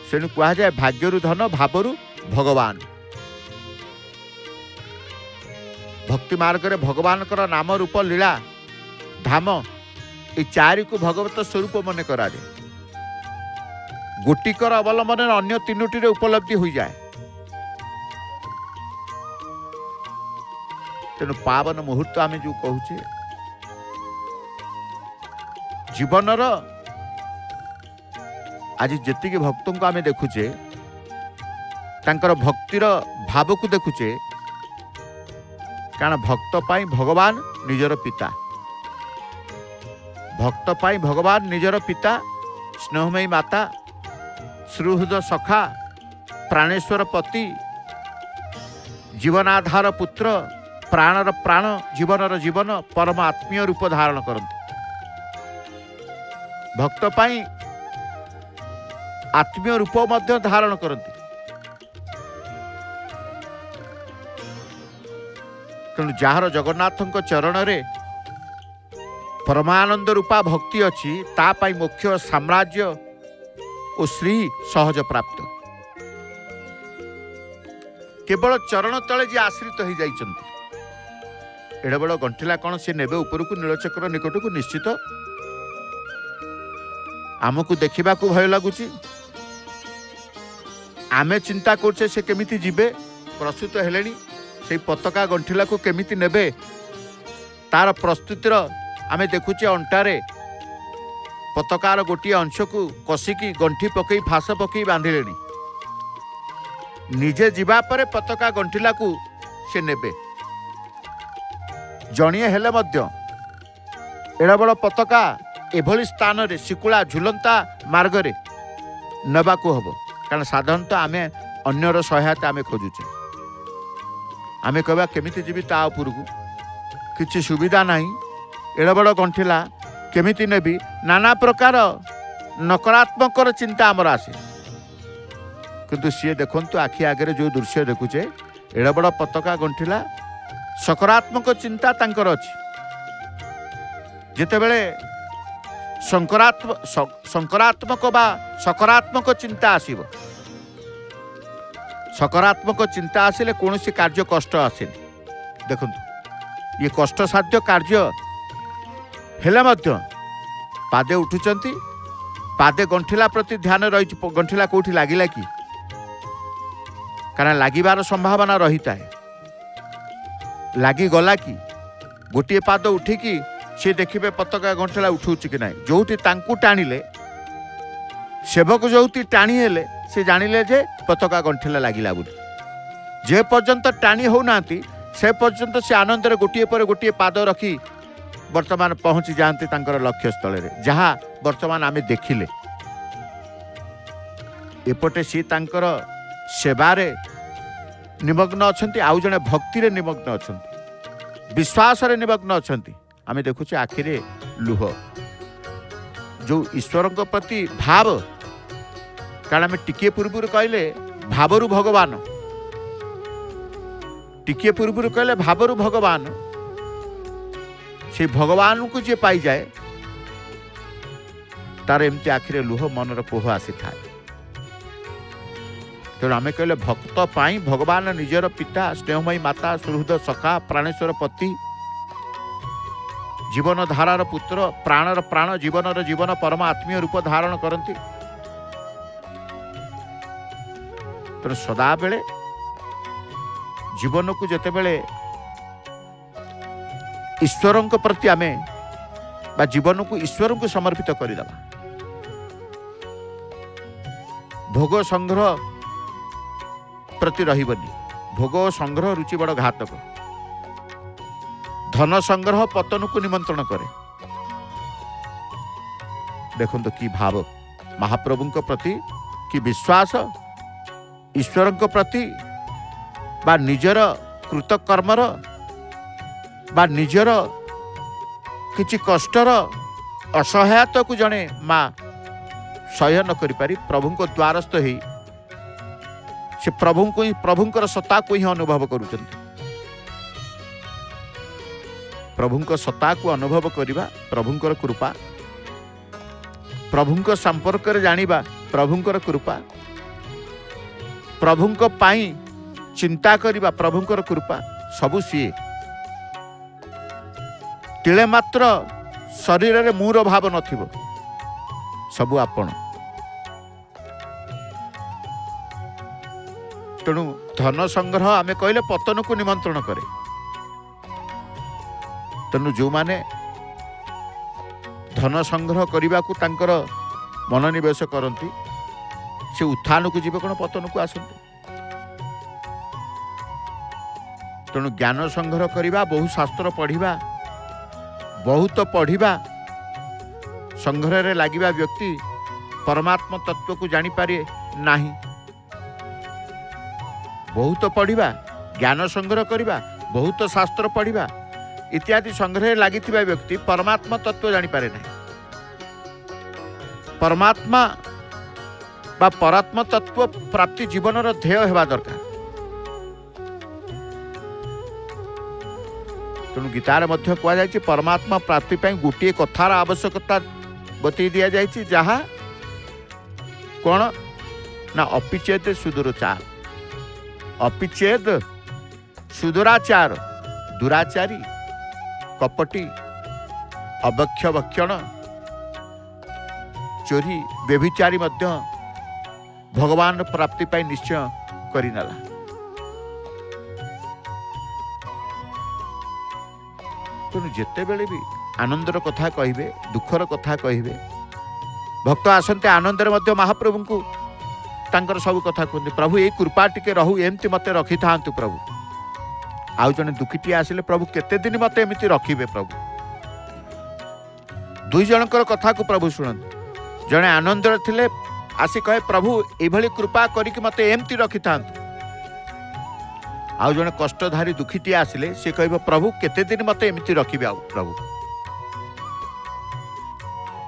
से कह जाए भाग्यरु धन, भावरु भगवान। भक्ति मार्ग रे भगवान नाम रूप लीला धाम ये चारि को भगवत स्वरूप मन करा जाए। गोटिकर अवलंबन अन्य तीनोटी उपलब्धि हो जाए। तेणु पावन मुहूर्त आम जो कहूचे जीवनर आज जेतिकी भक्तों को आम देखुचे तांकर भक्तिर भाव को देखुचे, कारण भक्त पाई भगवान निजर पिता, भक्त पाई भगवान निजर पिता, स्नेहमयी माता, सुहृद सखा, प्राणेश्वर पति, जीवनाधार पुत्र, प्राणर प्राण, जीवनर जीवन, परम आत्मीय रूप धारण करते। भक्त पाई आत्मीय रूप मध्य धारण करते। तेणु जार जगन्नाथ चरण रे परमानंद रूपा भक्ति अच्छी तापाई मोक्ष साम्राज्य और श्री सहज प्राप्त केवल चरण तले जी आश्रित हो जाइछन्ति एडे बड़ गंठिला कौन सी नेबे उपरकू नीलचक्र निकट को निश्चित आमको देखा भय लगुच आमे चिंता करछे से केमिति जीवे प्रस्तुत हेले से पताका गंठिला को केमिति नेबे तार प्रस्तुतिर आमे देखुचे अंटारे पताकार गोटे अंश को कसिकी गंठी पकई फास पकई बांधिले निजे जीवा परे पताका गंठिला को से नेबे जणिए हेले मध्य एड़ा बड़ पताका एभली स्थान रे शिकुला झुलंता मार्ग रे नबाकू हबो कारण साधारणतः आमे अन्यर सहायता आमे खोजुचे आमे कहबा केमिति जीवी ता उपरकू किछि सुविधा नाही एड़ा बड़ गंठिला केमिति नेबी नाना प्रकार नकारात्मक चिंता आमर आसे किंतु सी देखंतु आखि आगे जो दृश्य देखुचे एड़ा बड़ पताका गंठिला सकारात्मक चिंता तांकर अछि जेतेबेले संकरात्मक बा सकारात्मक चिंता आसीबो सकारात्मक चिंता आसिले कोनोसी कार्य कष्ट आसेनी देखंतु ये कष्ट साध्य कार्य हेले मध्य पादे उठुचंती पादे गंठिला प्रति ध्यान रही गंठिला कोठी लागिला कि कारण लागिबार संभावना रही है लगी गला कि गोटे पाद उठिकी सी देखिए पताका गंठिला उठूची कि ना जो टाणिले सेवक जो टाणी हेले सी जानिले जे पताका गंठिला लागिला बोली जे पर्यंत टाणी होना से पर्यंत से आनंद गोटे पर गोटे पाद रखी वर्तमान पहुंची जाती लक्ष्य स्थल रे जहाँ वर्तमान आमे देखिले एपटे सी तांकर सेवारे निमग्न अछंती आउ जने भक्ति रे निमग्न अछंती विश्वास रे निमग्न अछंती आमे देखुचे आखिरे लुह जो ईश्वर प्रति भाव कारण आमे टिके पूर्व कहले भावरु भगवान टिके पूर्व कहले भावरु भगवान से भगवान को जे पाई जाए तार एमती आखिरे लुह मनर कोह आसी था तेणु आमे कहले भक्त पाई भगवान निजर पिता स्नेहमयी माता सुहृद सखा प्राणेश्वर पति जीवन धारार पुत्र प्राणर प्राण जीवनर जीवन परम आत्मीय रूप धारण करती तेणु सदा बेले जीवन को जेते बेले ईश्वर प्रति आमे बा जीवन को ईश्वर को समर्पित करदेवा भोग संग्रह प्रति रहिबनी भोग संग्रह रुचि बड़ घातक धन संग्रह पतन को निमंत्रण करे देखो कि भाव महाप्रभु प्रति कि विश्वास ईश्वर प्रति बा निजर कृतकर्मर बा निजर किछि कष्टर असहायता को जने माँ सह्य न करि पारि प्रभु को द्वारस्थ ही से प्रभुंकर सत्ता को ही अनुभव करुचंती प्रभुंक सत्ता को अनुभव करिबा प्रभुंकर कृपा प्रभुंक संपर्क रे जानिबा प्रभुंकर कृपा प्रभुंक पाई चिंता करिबा प्रभुंकर कृपा सबु सीए तिले मात्र शरीर रे मूर भाव नथिबो सबु आपण तेणु धन संग्रह आमे कहले पतन को निमंत्रण करे तेणु जो माने धन संग्रह करने को तांकर मनोनिवेश करती से उत्थान को जीवे कौन पतन को आसती तेणु ज्ञान संग्रह करने बहु शास्त्र पढ़ा बहुत पढ़ा संग्रह रे लागिबा व्यक्ति परमात्मा तत्व को जानी पारे नाही बहुत पढ़ा ज्ञान संग्रह करवा बहुत शास्त्र पढ़ा इत्यादि संग्रह लगी व्यक्ति परमात्मा तत्व जानी पारे नहीं परमात्मा बा परात्मा तत्व प्राप्ति जीवन ध्येय हेबा दरकार तेणु गीतार मध्य कहुई परमात्मा प्राप्ति गोटे कथार आवश्यकता बतई दि जाए जहाँ कौन ना अपिचेद सुदूरचार अपिचेद सुदूराचार दुराचारी कपटी अभक्ष भक्षण चोरी व्यभिचारी मध्य भगवान प्राप्ति पाई निश्चय करिनाला। तेणु जिते बेले भी आनंदर कथा कहिबे दुखर कथा कहिबे भक्त आसंते आनंदर मध्य महाप्रभु को तांकर सब कथा कहते प्रभु ये कृपा टिके रहू एमती मते रखी थांतु प्रभु आउ जने दुखीटी आसिले प्रभु केते दिन मते एमती रखिबे प्रभु दुई जनकर कथा को प्रभु शुणते जड़े आनंदर थिले आसी कहे प्रभु ये कृपा करिक मते एमती रखी थांतु आउ जने कष्टधारी दुखीटी आसिले से कहबो प्रभु केते दिन मते एमती रखिबे आउ प्रभु।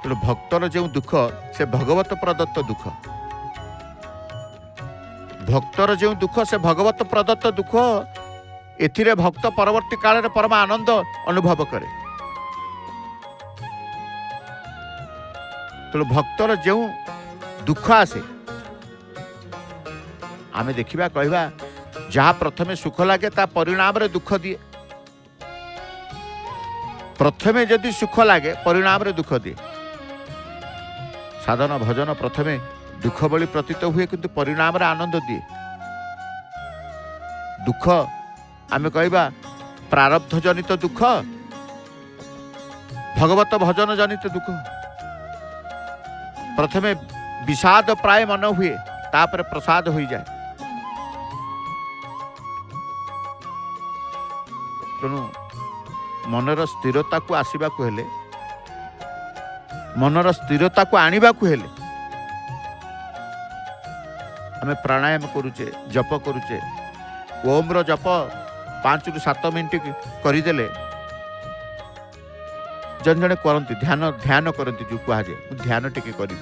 तेणु भक्तर जो दुख से भगवत प्रदत्त दुख भक्तर जो दुख से भगवत प्रदत्त दुख एथिरे भक्त परवर्ती काल परम आनंद अनुभव करे। तेणु भक्तर जो दुख आसे आमे देखिबा कहबा जहाँ प्रथमे सुख लगे ता परिणाम रे दुख दिए प्रथमे यदि सुख लगे परिणाम रे दुख दिए साधन भजन प्रथमे दुख बली प्रतीत हुए किंतु परिणाम रे आनंद दिए। दुख आमे कहबा प्रारब्ध जनित दुख भगवत भजन जनित दुख प्रथमे विषाद प्राय मन हुए तापर प्रसाद हो जाए। तेणु मनर स्थिरता को आसवा को हेले मनर स्थिरता को आनिबा को हेले आमे प्राणायाम करुचे जप करुचे ओम रो जप 5 ରୁ 7 मिनिट करदेले जन जने करती ध्यान करती जो कहुए ध्यान टिके करी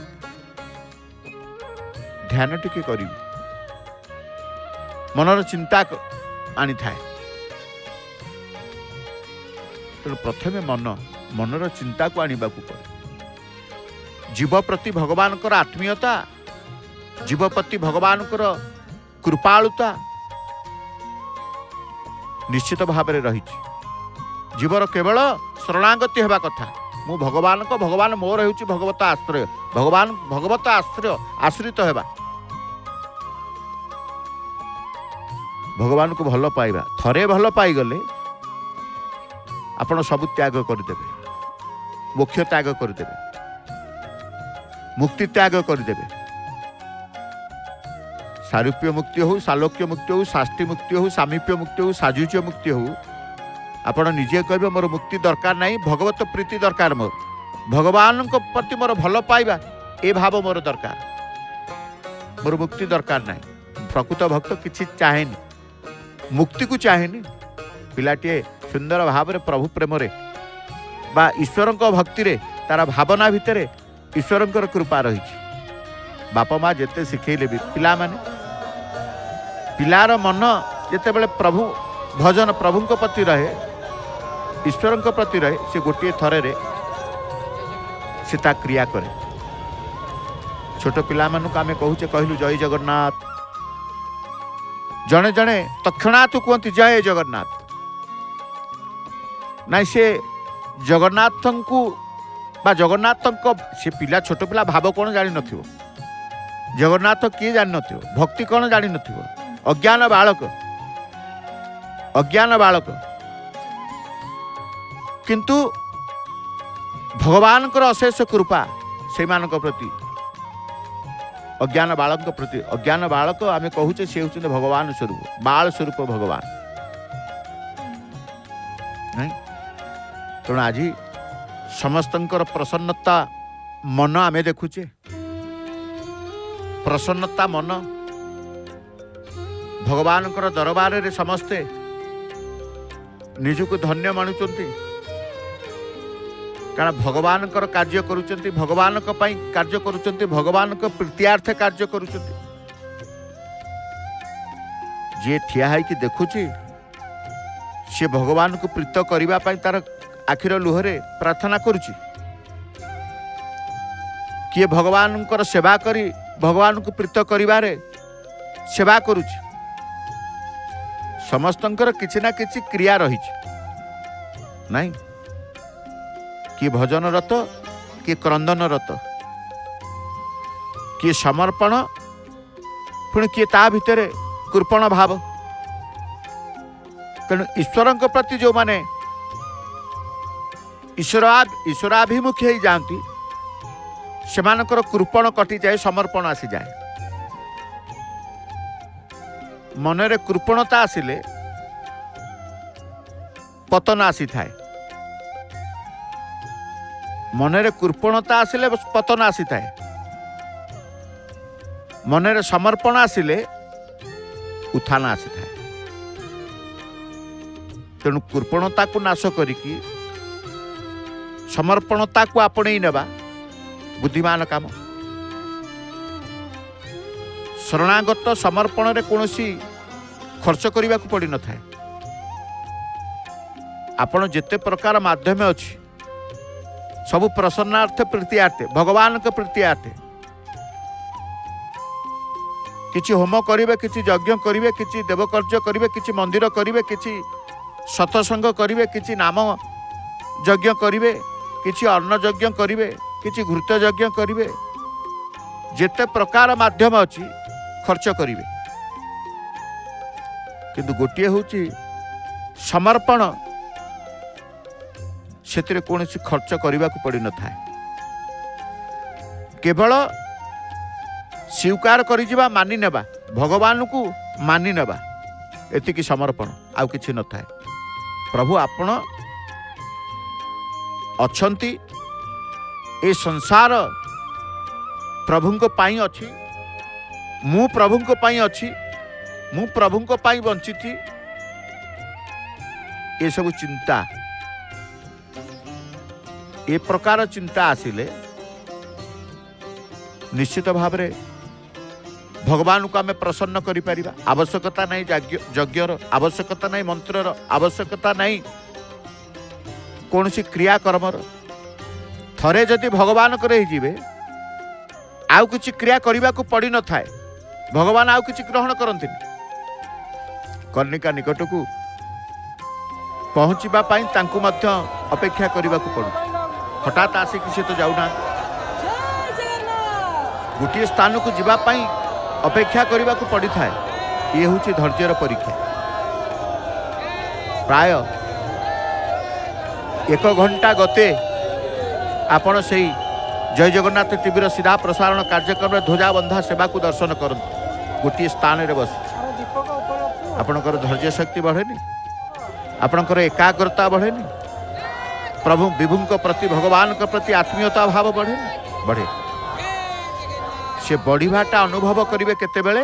ध्यान टिके करी मनर चिंता आनी थाए। तेणु प्रथमे मनर चिंता को आनिबा को पड़े। जीव प्रति भगवान आत्मीयता जीव प्रति भगवान कृपालुता निश्चित भाव में रही जीवर केवल शरणागति हेबा कथा मु भगवान मोर हेउची भगवत आश्रय भगवान भगवत आश्रय आश्रित हेबा भगवान को भल पाइबा थरे भल पाई गले आपण सब त्याग करदेवे मोक्ष त्याग करदेवे मुक्ति त्याग करदेवे सारूप्य मुक्ति हो सालोक्य मुक्ति हो साष्टि मुक्ति हो सामीप्य मुक्ति हो साजुज्य मुक्ति हो आपण निजे कहे मोर मुक्ति दरकार नहीं भगवत प्रीति दरकार मोर भगवान को प्रति मोर भल पाइबा ए भाव मोर दरकार मोर मुक्ति दरकार नहीं। प्रकृत भक्त किसी चाहेनी मुक्ति को चाहेनी पिलाटे सुंदर भाव में प्रभु प्रेम बा ईश्वर भक्ति रे तार भावना भितर ईश्वर कृपा रही बापा माँ जिते शिखेले भी पिला माने पिलार मन जिते बड़े प्रभु भजन प्रभु प्रति रहे ईश्वर प्रति रहे से गोटे थरे रे से ता क्रिया करे। छोट पिला मानू आमे कहूचे कहलु जय जगन्नाथ जड़े जड़े तत्क्षणात कहते जय जगन्नाथ ना से जगन्नाथ को बा जगन्नाथ से पिला छोट पिला भाव कौन जानी नथिबो जगन्नाथ किए जानी नथिबो भक्ति कौन जानी नथिबो अज्ञान बालक किंतु भगवान अशेष कृपा से मानक प्रति अज्ञान बालक प्रति अज्ञान बालक आमे कहूचे से होचंदे भगवान स्वरूप बाल स्वरूप भगवान नहीं। तेणु आज समस्तंकर प्रसन्नता मन आमे देखुचे प्रसन्नता मन भगवान दरबार रे समस्ते निजको धन्य मानुचंती कारण भगवान कार्य करुचंती भगवान कार्य करुचंती भगवान प्रीत्यार्थ कार्य करुचंती जे ठिया है कि देखुची सी भगवान को प्रीत करने तार आखिर लुहरे प्रार्थना करुच्ची किए भगवान सेवा करी भगवान को प्रीत करिबारे सेवा करुच्ची समस्तंकर किछि ना किछि क्रिया रही नहीं किए भजन रत किए क्रंदन रत किए समर्पण पुणी किए ता भितर कृपण भाव तेणु ईश्वर प्रति जो माने ईश्वराभिमुखी हो जाती सेमानकर कृपण कटि जाए समर्पण आसी जाए मनरे कृपणता आसिले पतन आसी थाए मनरे कृपणता आसिले पतन आसी थाए मनरे समर्पण आसिले उत्थान आसी थाए तेणु कृपणता को नाश करिकी समर्पणता को आपणे नेबा बुद्धिमान काम शरणागत समर्पण रे कौनसी खर्च करने को पड़ न था आपण जिते प्रकार माध्यम अच्छी सबु प्रसन्नार्थ प्रीतियार्थे भगवान के प्रीतियार्थे किछि होम करिवे किछि यज्ञ करिवे किछि देवकार्य करिवे किछि मंदिर करिवे किछि सत्संग करिवे किछि नाम यज्ञ करिवे किछि अन्न यज्ञ करिवे किछि घृत यज्ञ करिवे जेते प्रकार माध्यम अच्छी खर्च करिवे किंतु गोटे होची समर्पण से कौन खर्च करने को पड़ न था केवल स्वीकार करिजिबा मानि नेबा भगवान को मानि नेबा एतिकी समर्पण आउ किछि न था प्रभु आपण अछंती ए संसार प्रभुंको पाई अछि मु प्रभुंको पाई अछि मु प्रभुंको पाई बंचिति ये सब चिंता ए प्रकार चिंता आसिले निश्चित भाव रे भगवान को आमे प्रसन्न करि परिबा आवश्यकता नहीं यज्ञर आवश्यकता नहीं मंत्रर आवश्यकता नहीं कौन सी क्रियाकर्मर थरे जदि भगवान करे जीवे आउ किछि क्रिया करने को पड़ न थाए भगवान आउ किछि ग्रहण करते कर्णिका निकट को पहुँचवा अपेक्षा करने को पड़ू हठात आसिक सी तो जाऊना गोटे स्थान को जीवाई अपेक्षा करने को पड़ था ये हूँ धैर्यर परीक्षा प्राय 1 घंटा गते आपण से जय जगन्नाथ टीवी सीधा प्रसारण कार्यक्रम ध्वजा बंधा सेवा को दर्शन करते गोटे स्थान रे बस आपणकर धैर्य शक्ति बढ़ेनि आपणकर एकाग्रता बढ़ेनि प्रभु विभुंक प्रति भगवान के प्रति आत्मीयता भाव बढ़ेनि बढ़े से बढ़िबाटा अनुभव करिवे केते बेले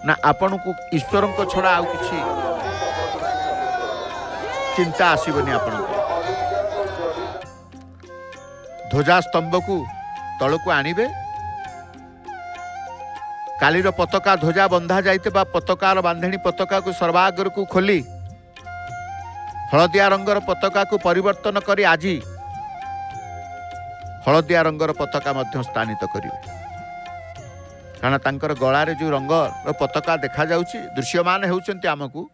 ना आपण को ईश्वर को छड़ा आउ किछि चिंता आसीबनी आपण ध्वजा स्तंभ को तल को आनिबे कालीर पताका ध्वजा बंधा जाइते बा पताकार बांधणी पताका को सर्वाग्र को खोली हलदिया रंगर पताका को परिवर्तन करी आजी हलदिया रंगर पताका मध्य स्थानित करिवे कारण तांकर गळारे जो रंगर पताका देखा जाउची दृश्यमान हेउचंती आमकू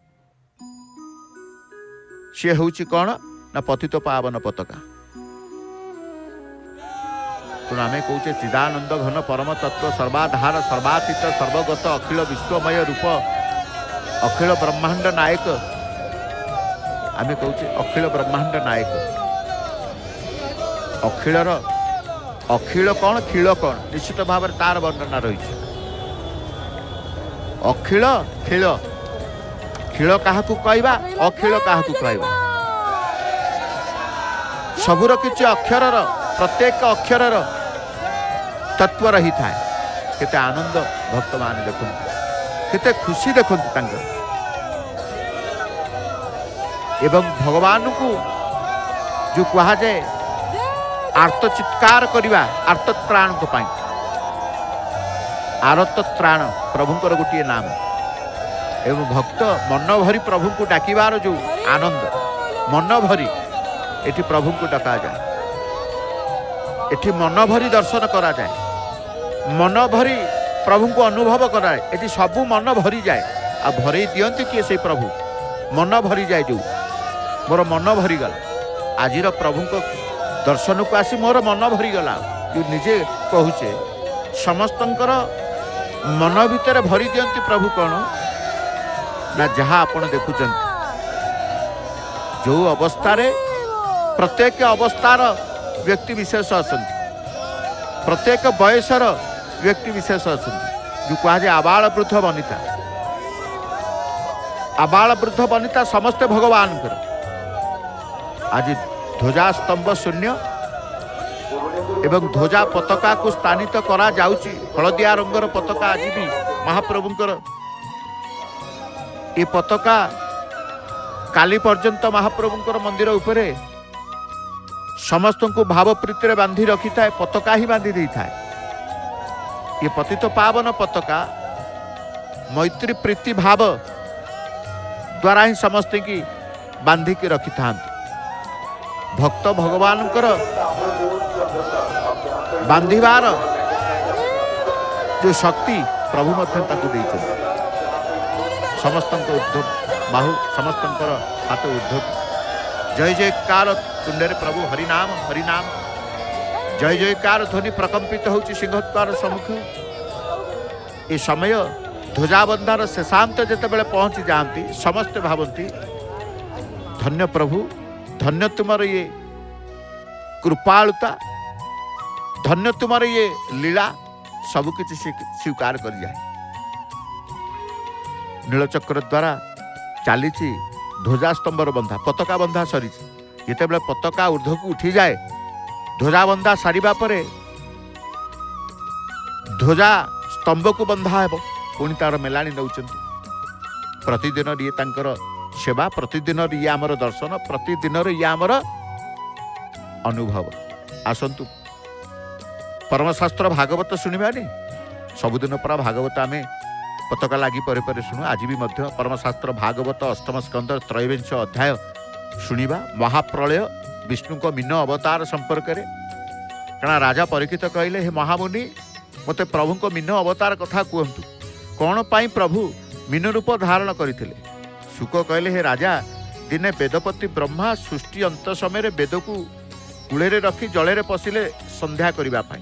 से हेउची कोन ना पतित पावन पताका तेणु आम कौचे चिदानंद घन परम तत्व सर्वाधार सर्वातीत सर्वगत अखिल विश्वमय रूप अखिल ब्रह्मांड नायक आम कौचे अखिल ब्रह्मांड नायक अखिलर अखिल कौन खिल कौन निश्चित भाव तार वर्णना रही अखिल खिल खिल क्या कहवा अखिल क्या कहवा सबुर किछि अक्षरर प्रत्येक अक्षरर तत्व रही था केते आनंद भक्त मान देखु केते खुशी देखु एवं भगवान को जो कहा जाए आर्त चित्कार करवा आर्त त्राण को पाई आरत त्राण प्रभुंकर गोटे नाम एवं भक्त मन भरी प्रभु को डाकिबार जो आनंद मन भरी एठी प्रभु को डका जाए, एठी मन भरी दर्शन करा जाए, मन भरी प्रभु को अनुभव कराए। एठी सबू मन भरी जाए आ भरी दियंती किए से प्रभु मन भरी जाए। जो मोर मन भरी गला आज प्रभु को दर्शन को आसी मोर मन भरी गला। जो निजे कहूचे समस्तंकर मन भितर भरी दियंती प्रभु कौन ना जहाँ आपण देखुं जो अवस्था प्रत्येक अवस्थार व्यक्ति विशेष असंति, प्रत्येक बयसर व्यक्ति विशेष असंति। जो कहे आबाल वृद्ध वनिता, आबाल वृद्ध वनिता समस्ते भगवान कर। आज ध्वजा स्तंभ शून्य एवं ध्वजा पताका को स्थानित करा जाउची। हलदिया रंगर पताका आज भी महाप्रभुंकर ये पताका काली पर्यंत महाप्रभुंकर मंदिर उपरे समस्त को भाव प्रीति बांधी रखी थाए, पताका ही बांधी दी थाए। ये पतित पावन पताका मैत्री प्रीति भाव द्वारा ही समस्त की बांधी की रखी था। भक्त भगवान बांधिबार जो शक्ति प्रभु मध्य समस्त उद्धव बाहु समस्त हाथ उद्धव जय जयकार तुंडे प्रभु हरिनाम हरिनाम जय जयकार ध्वनि प्रकंपित होची सिंहद्वार सम्मुख। ये समय ध्वजाबंधार शेषांत जितेबाला पहुंची जाती समस्ते भावती धन्य प्रभु, धन्य तुमर ये कृपालुता, धन्य तुमर ये लीला सबकि स्वीकार कर जाए। नीलचक्र द्वारा चली ध्वजा स्तंभर बंधा पताका बंधा सरी जितेबाला पताका ऊर्ध्व को उठी जाए ध्वजा बंधा सारिबा परे ध्वजा स्तंभ को बंधा हेब पुणी तार मेलाणी नौचंती। प्रतिदिन ये तांकर सेवा, प्रतिदिन ये आमर दर्शन, प्रतिदिन ये आमर अनुभव। आसंतु परमशास्त्र भागवत शुणवानी सबुदिन परा भागवत आमे पताका लगी परे परे शुणु। आज भी मध्य परमशास्त्र भागवत अष्टम स्कंद त्रयोविंश अध्याय शुणिबा। महाप्रलय विष्णु को मीन अवतार संपर्क में कारण राजा परीक्षित कहले हे महामुनि मते प्रभु को मीन अवतार कथा कहतु कौन पाई प्रभु मीन रूप धारण करते। शुक कहले हे राजा दिने वेदपति ब्रह्मा सृष्टि अंत समय वेद को कूले रखी जल पशिले संध्या करने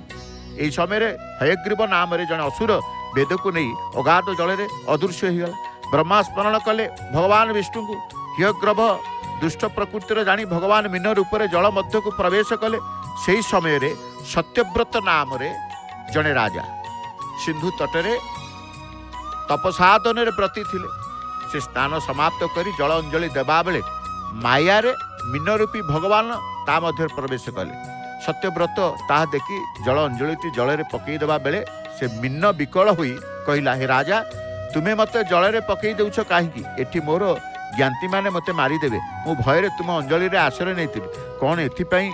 यही समय हयग्रीव नाम जड़े असुर वेद को नहीं अगाध जल अदृश्य होगला। ब्रह्मा स्मरण कले भगवान विष्णु को हयग्रीव दुष्ट प्रकृतिर जानी भगवान मीन रूप जल मध्य को प्रवेश कले। से समय सत्यव्रत नाम जड़े राजा सिंधु तटरे तपसाधन व्रती थिले। से स्नान समाप्त करी जल अंजलि देवा बेले माया रे मीन रूपी भगवान ता मध्य प्रवेश कले। सत्यव्रत ता देखी जल अंजलि जल पकई देवा बेले से मीन विकल हुई कहला हे राजा तुम्हें मते जल रे पकई देउछ काहीकि एठी मोर ज्ञाति माने मते मारिदेवे मु भय तुम अंजलि रे आश्रय नहीं कौन एथिपाई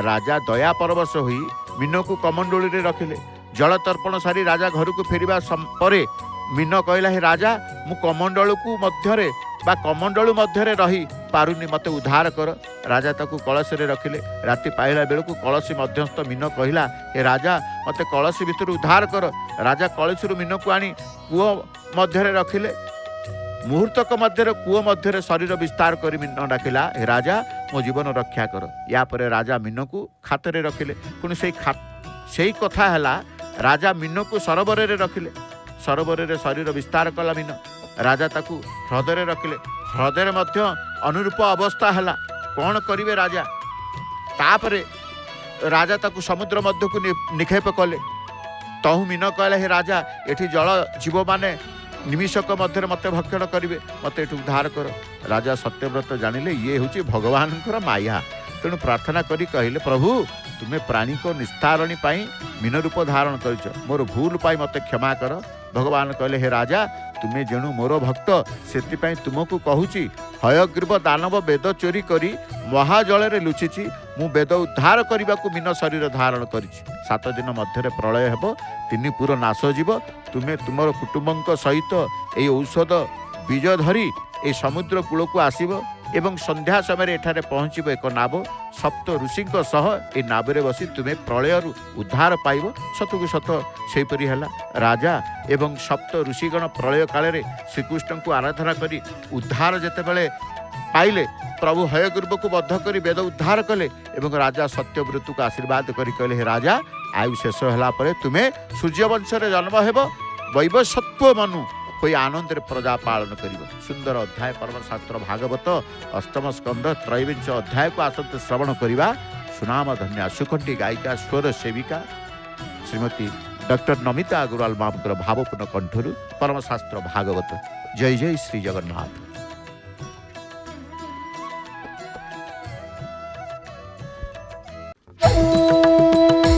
राजा दया परवश हुई मीन को कमंडली रे रखिले। जल तर्पण सारी राजा घर को फेरिबा परे मीन कहला हे राजा मु कमंडल को मध्यरे बा कमंडल मध्यरे रही पारुनी मते उद्धार कर। राजा ताकू कलश रे रखिले। राति पाइला बेलू कलशी मध्यस्थ मीन कहला हे राजा मते कलशी भितर उद्धार कर। राजा कलशी मीन को आनी कूओ मध्यरे रखिले। मुहूर्तक मध्य कूओ मध्य शरीर विस्तार कर मीन डाकिला हे राजा मो जीवन रक्षा कर। या परे राजा मीन को खातरे रखिले। पुणी से कथा है राजा मीन को सरोवर रे रखिले। सरोवर रे शरीर विस्तार कला मीन। राजा ताकू ह्रदय रखिले। ह्रदय मध्य अनुरूप अवस्था है कौन करिवे राजा। तापरे राजा ताकू समुद्र मध्य को निक्षेप कले। तहु मीन कहले हे राजा एठी जल जीव माने निमिषक मध्य मते भक्षण करेंगे मत उद्धार कर। राजा सत्यव्रत जानिले ये हूँ भगवान माया। तेणु प्रार्थना करी कहले प्रभु तुम्हें प्राणी को निस्तारणी पाई मीन रूप धारण कर मोर भूल पाई मते क्षमा कर। भगवान कहले हे राजा तुम्हें जेणु मोर भक्त से तुमको कहूची हयग्रीव दानव वेद चोरी करी महाजल लुचिची मु वेद उद्धार करने को मीन शरीर धारण करी 7 दिन मध्य प्रलय हेब 3 पुर नाश जीव तुमे तुमर कुटुंब सहित ये औषध बीज धरी ए समुद्र कूल को आसब एवं संध्या समय एठारे पहुँचब एक नाव सप्त ऋषि सह ए नावरे बसी तुम्हें प्रलय उद्धार पाइब सतकु सत सेपरी है राजा एवं सप्त ऋषिगण प्रलय काल श्रीकृष्ण को आराधना करी उद्धार जेतेबेले पाइले प्रभु हयग्रीव को बद्ध करी वेद उद्धार कले एवं राजा सत्यव्रत को आशीर्वाद करी कहले हे राजा आयु शेष होला परे तुम्हें सूर्यवंश जन्म हेब वैवस्वत्व मनु कोई आनंद प्रजा पालन करिब। सुंदर अध्याय परमशास्त्र भागवत अष्टम स्कंद त्रयोविंश अध्याय को आसंत श्रवण करिबा। सुनाम धन्या सुखंडी गायिका स्वर सेविका श्रीमती डॉक्टर नमिता अग्रवाल मामकर भावपूर्ण कंठरू परमशास्त्र भागवत। जय जय श्री जगन्नाथ।